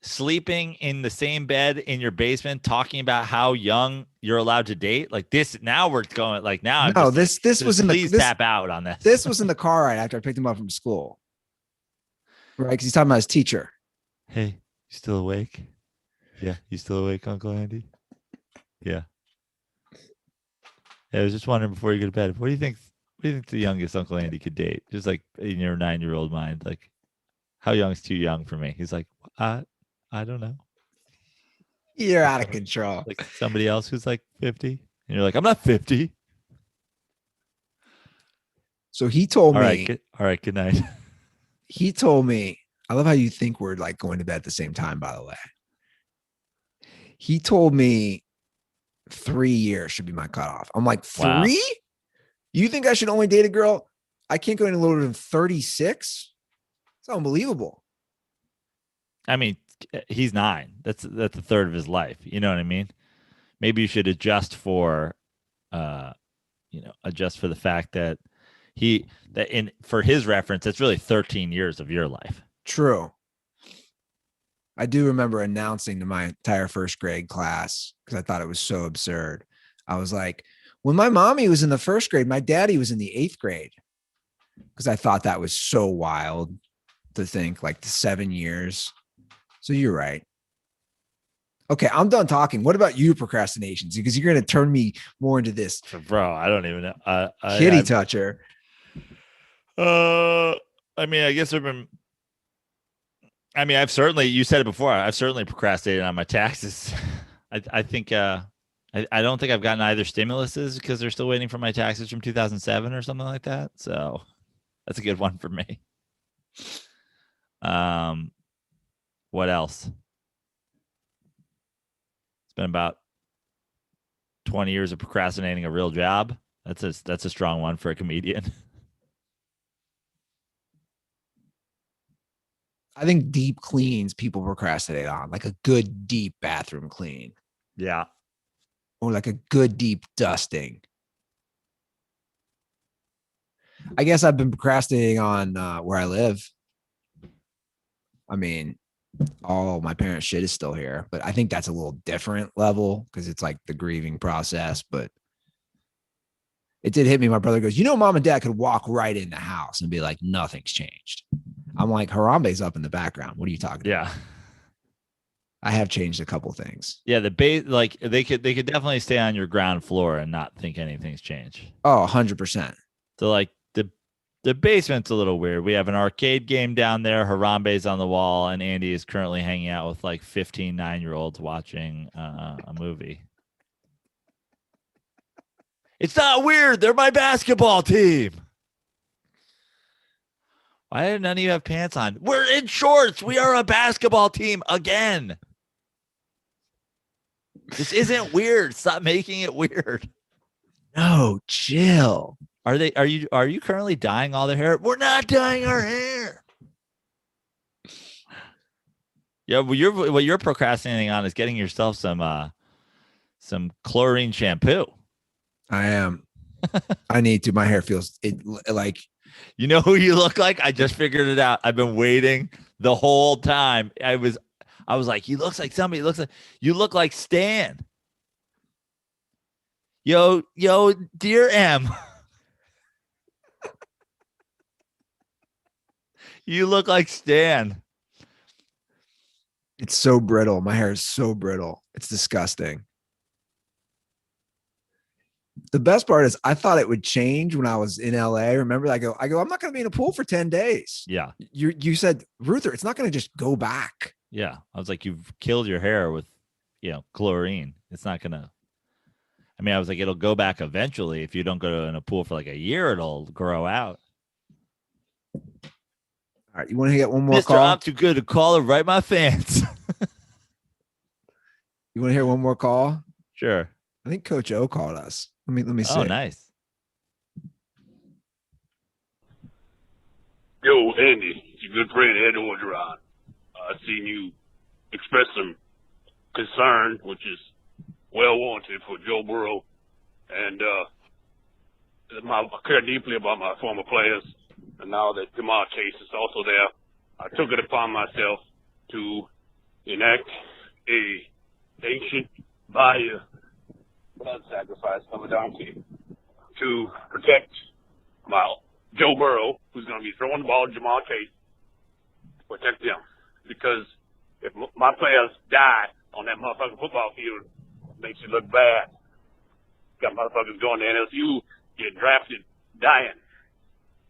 sleeping in the same bed in your basement talking about how young you're allowed to date? Like this, now we're going like now.
No, this was in
please tap out on this.
This was in the car ride after I picked him up from school. Right. Because he's talking about his teacher.
Hey, you still awake? Yeah. You still awake, Uncle Andy? Yeah. I was just wondering before you go to bed, what do you think the youngest Uncle Andy could date? Just like in your 9-year-old mind, like how young is too young for me? He's like, I don't know.
You're out of control.
Like somebody else who's like 50. And you're like, I'm not 50.
So he told me.
All right. Good night.
He told me, I love how you think we're like going to bed at the same time, by the way. He told me 3 years should be my cutoff. I'm like, 3? Wow. You think I should only date a girl? I can't go any lower than 36? It's unbelievable.
I mean, he's 9. That's a third of his life. You know what I mean? Maybe you should adjust for the fact that for his reference, it's really 13 years of your life.
True. I do remember announcing to my entire first grade class, because I thought it was so absurd. I was like, when my mommy was in the first grade, my daddy was in the 8th grade. Because I thought that was so wild to think, like the 7 years. So you're right. Okay, I'm done talking. What about you, procrastinations? Because you're going to turn me more into this.
Bro, I don't even know.
Kitty toucher.
I mean, I guess I mean, you said it before, I've certainly procrastinated on my taxes. I think, I don't think I've gotten either stimuluses because they're still waiting for my taxes from 2007 or something like that. So that's a good one for me. What else? It's been about 20 years of procrastinating a real job. That's a strong one for a comedian.
I think deep cleans people procrastinate on, like a good deep bathroom clean.
Yeah.
Or like a good deep dusting. I guess I've been procrastinating on where I live. I mean, all my parents' shit is still here, but I think that's a little different level because it's like the grieving process. But it did hit me. My brother goes, mom and dad could walk right in the house and be like, nothing's changed. I'm like, Harambe's up in the background. What are you talking about? I have changed a couple things.
Yeah, the base, like they could definitely stay on your ground floor and not think anything's changed.
Oh, 100%.
So like the basement's a little weird. We have an arcade game down there. Harambe's on the wall, and Andy is currently hanging out with like 15 9-year-olds watching a movie. It's not weird. They're my basketball team. Why did none of you have pants on? We're in shorts. We are a basketball team again. This isn't weird. Stop making it weird.
No, chill.
Are you currently dyeing all their hair? We're not dyeing our hair. Yeah, well, what you're procrastinating on is getting yourself some chlorine shampoo.
I am. I need to. My hair feels like.
You know who you look like? I just figured it out. I've been waiting the whole time. I was like, he looks like somebody. You look like Stan. Yo, dear M. You look like Stan.
It's so brittle. My hair is so brittle. It's disgusting. The best part is I thought it would change when I was in LA. Remember, I go, I'm not going to be in a pool for 10 days.
Yeah.
You said, Ruther, it's not going to just go back.
Yeah. I was like, you've killed your hair with, chlorine. It's not going to, I was like, it'll go back eventually. If you don't go in a pool for like a year, it'll grow out.
All right. You want to get one more
Mr.
call?
I'm too good to call it right my fans.
You want to hear one more call?
Sure.
I think Coach O called us. Let me see.
Oh, nice.
Yo, Andy, it's your good friend Ed Orgeron. I've seen you express some concern, which is well warranted for Joe Burrow, and I care deeply about my former players. And now that Jamar Chase is also there, I took it upon myself to enact a ancient Bayou blood sacrifice of a donkey to protect my Joe Burrow, who's going to be throwing the ball to Jamar Chase, protect them. Because if my players die on that motherfucking football field, it makes you look bad. Got motherfuckers going to NSU, get drafted, dying.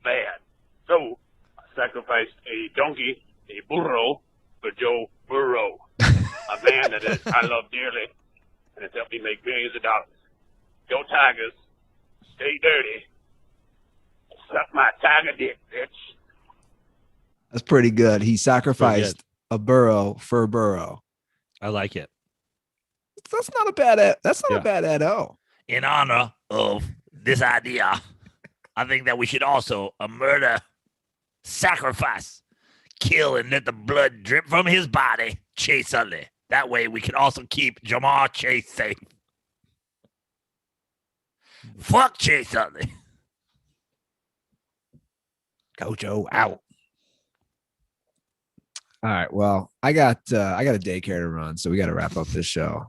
Bad. So I sacrificed a donkey, a burro, for Joe Burrow, a man that I love dearly, and it's helped me make millions of dollars. Go Tigers. Stay dirty. Suck my tiger dick, bitch.
That's pretty good. He sacrificed a burro for a burrow.
I like it.
That's not a bad. A bad Edo.
In honor of this idea, I think that we should also murder, sacrifice, kill, and let the blood drip from his body, Chase Utley. That way we can also keep Jamar Chase safe. Fuck Chase Utley.
Coach O out. All right. Well, I got a daycare to run, so we got to wrap up this show.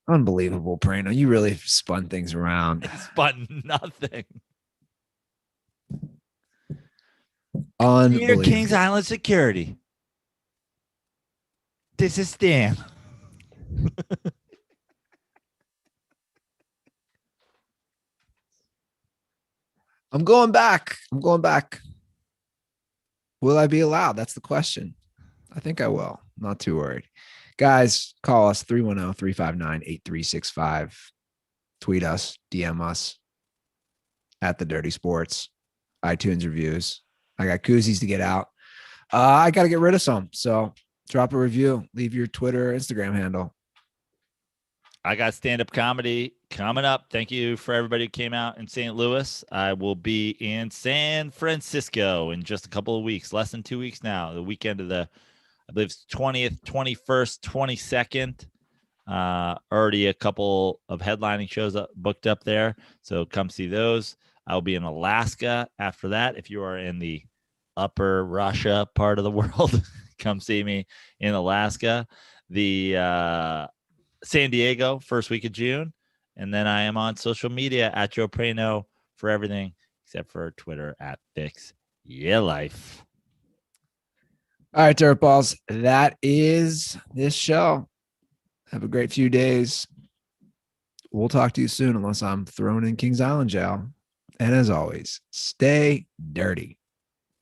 Unbelievable, Prano. You really spun things around.
Spun nothing.
Unbelievable.
Dear Kings Island Security. This is Stan.
I'm going back. Will I be allowed? That's the question. I think I will. Not too worried. Guys, call us 310-359-8365. Tweet us, DM us at the Dirty Sports, iTunes reviews. I got koozies to get out. I got to get rid of some. So drop a review. Leave your Twitter, Instagram handle.
I got stand-up comedy coming up. Thank you for everybody who came out in St. Louis. I will be in San Francisco in just a couple of weeks, less than 2 weeks now, the weekend of the, I believe it's 20th, 21st, 22nd. Already a couple of headlining shows booked up there. So come see those. I'll be in Alaska after that. If you are in the upper Russia part of the world, come see me in Alaska. The San Diego first week of June. And then I am on social media at Joe Prano for everything except for Twitter at Fix Yeah Life.
All right, Dirtballs. That is this show. Have a great few days. We'll talk to you soon unless I'm thrown in Kings Island jail. And as always, stay dirty.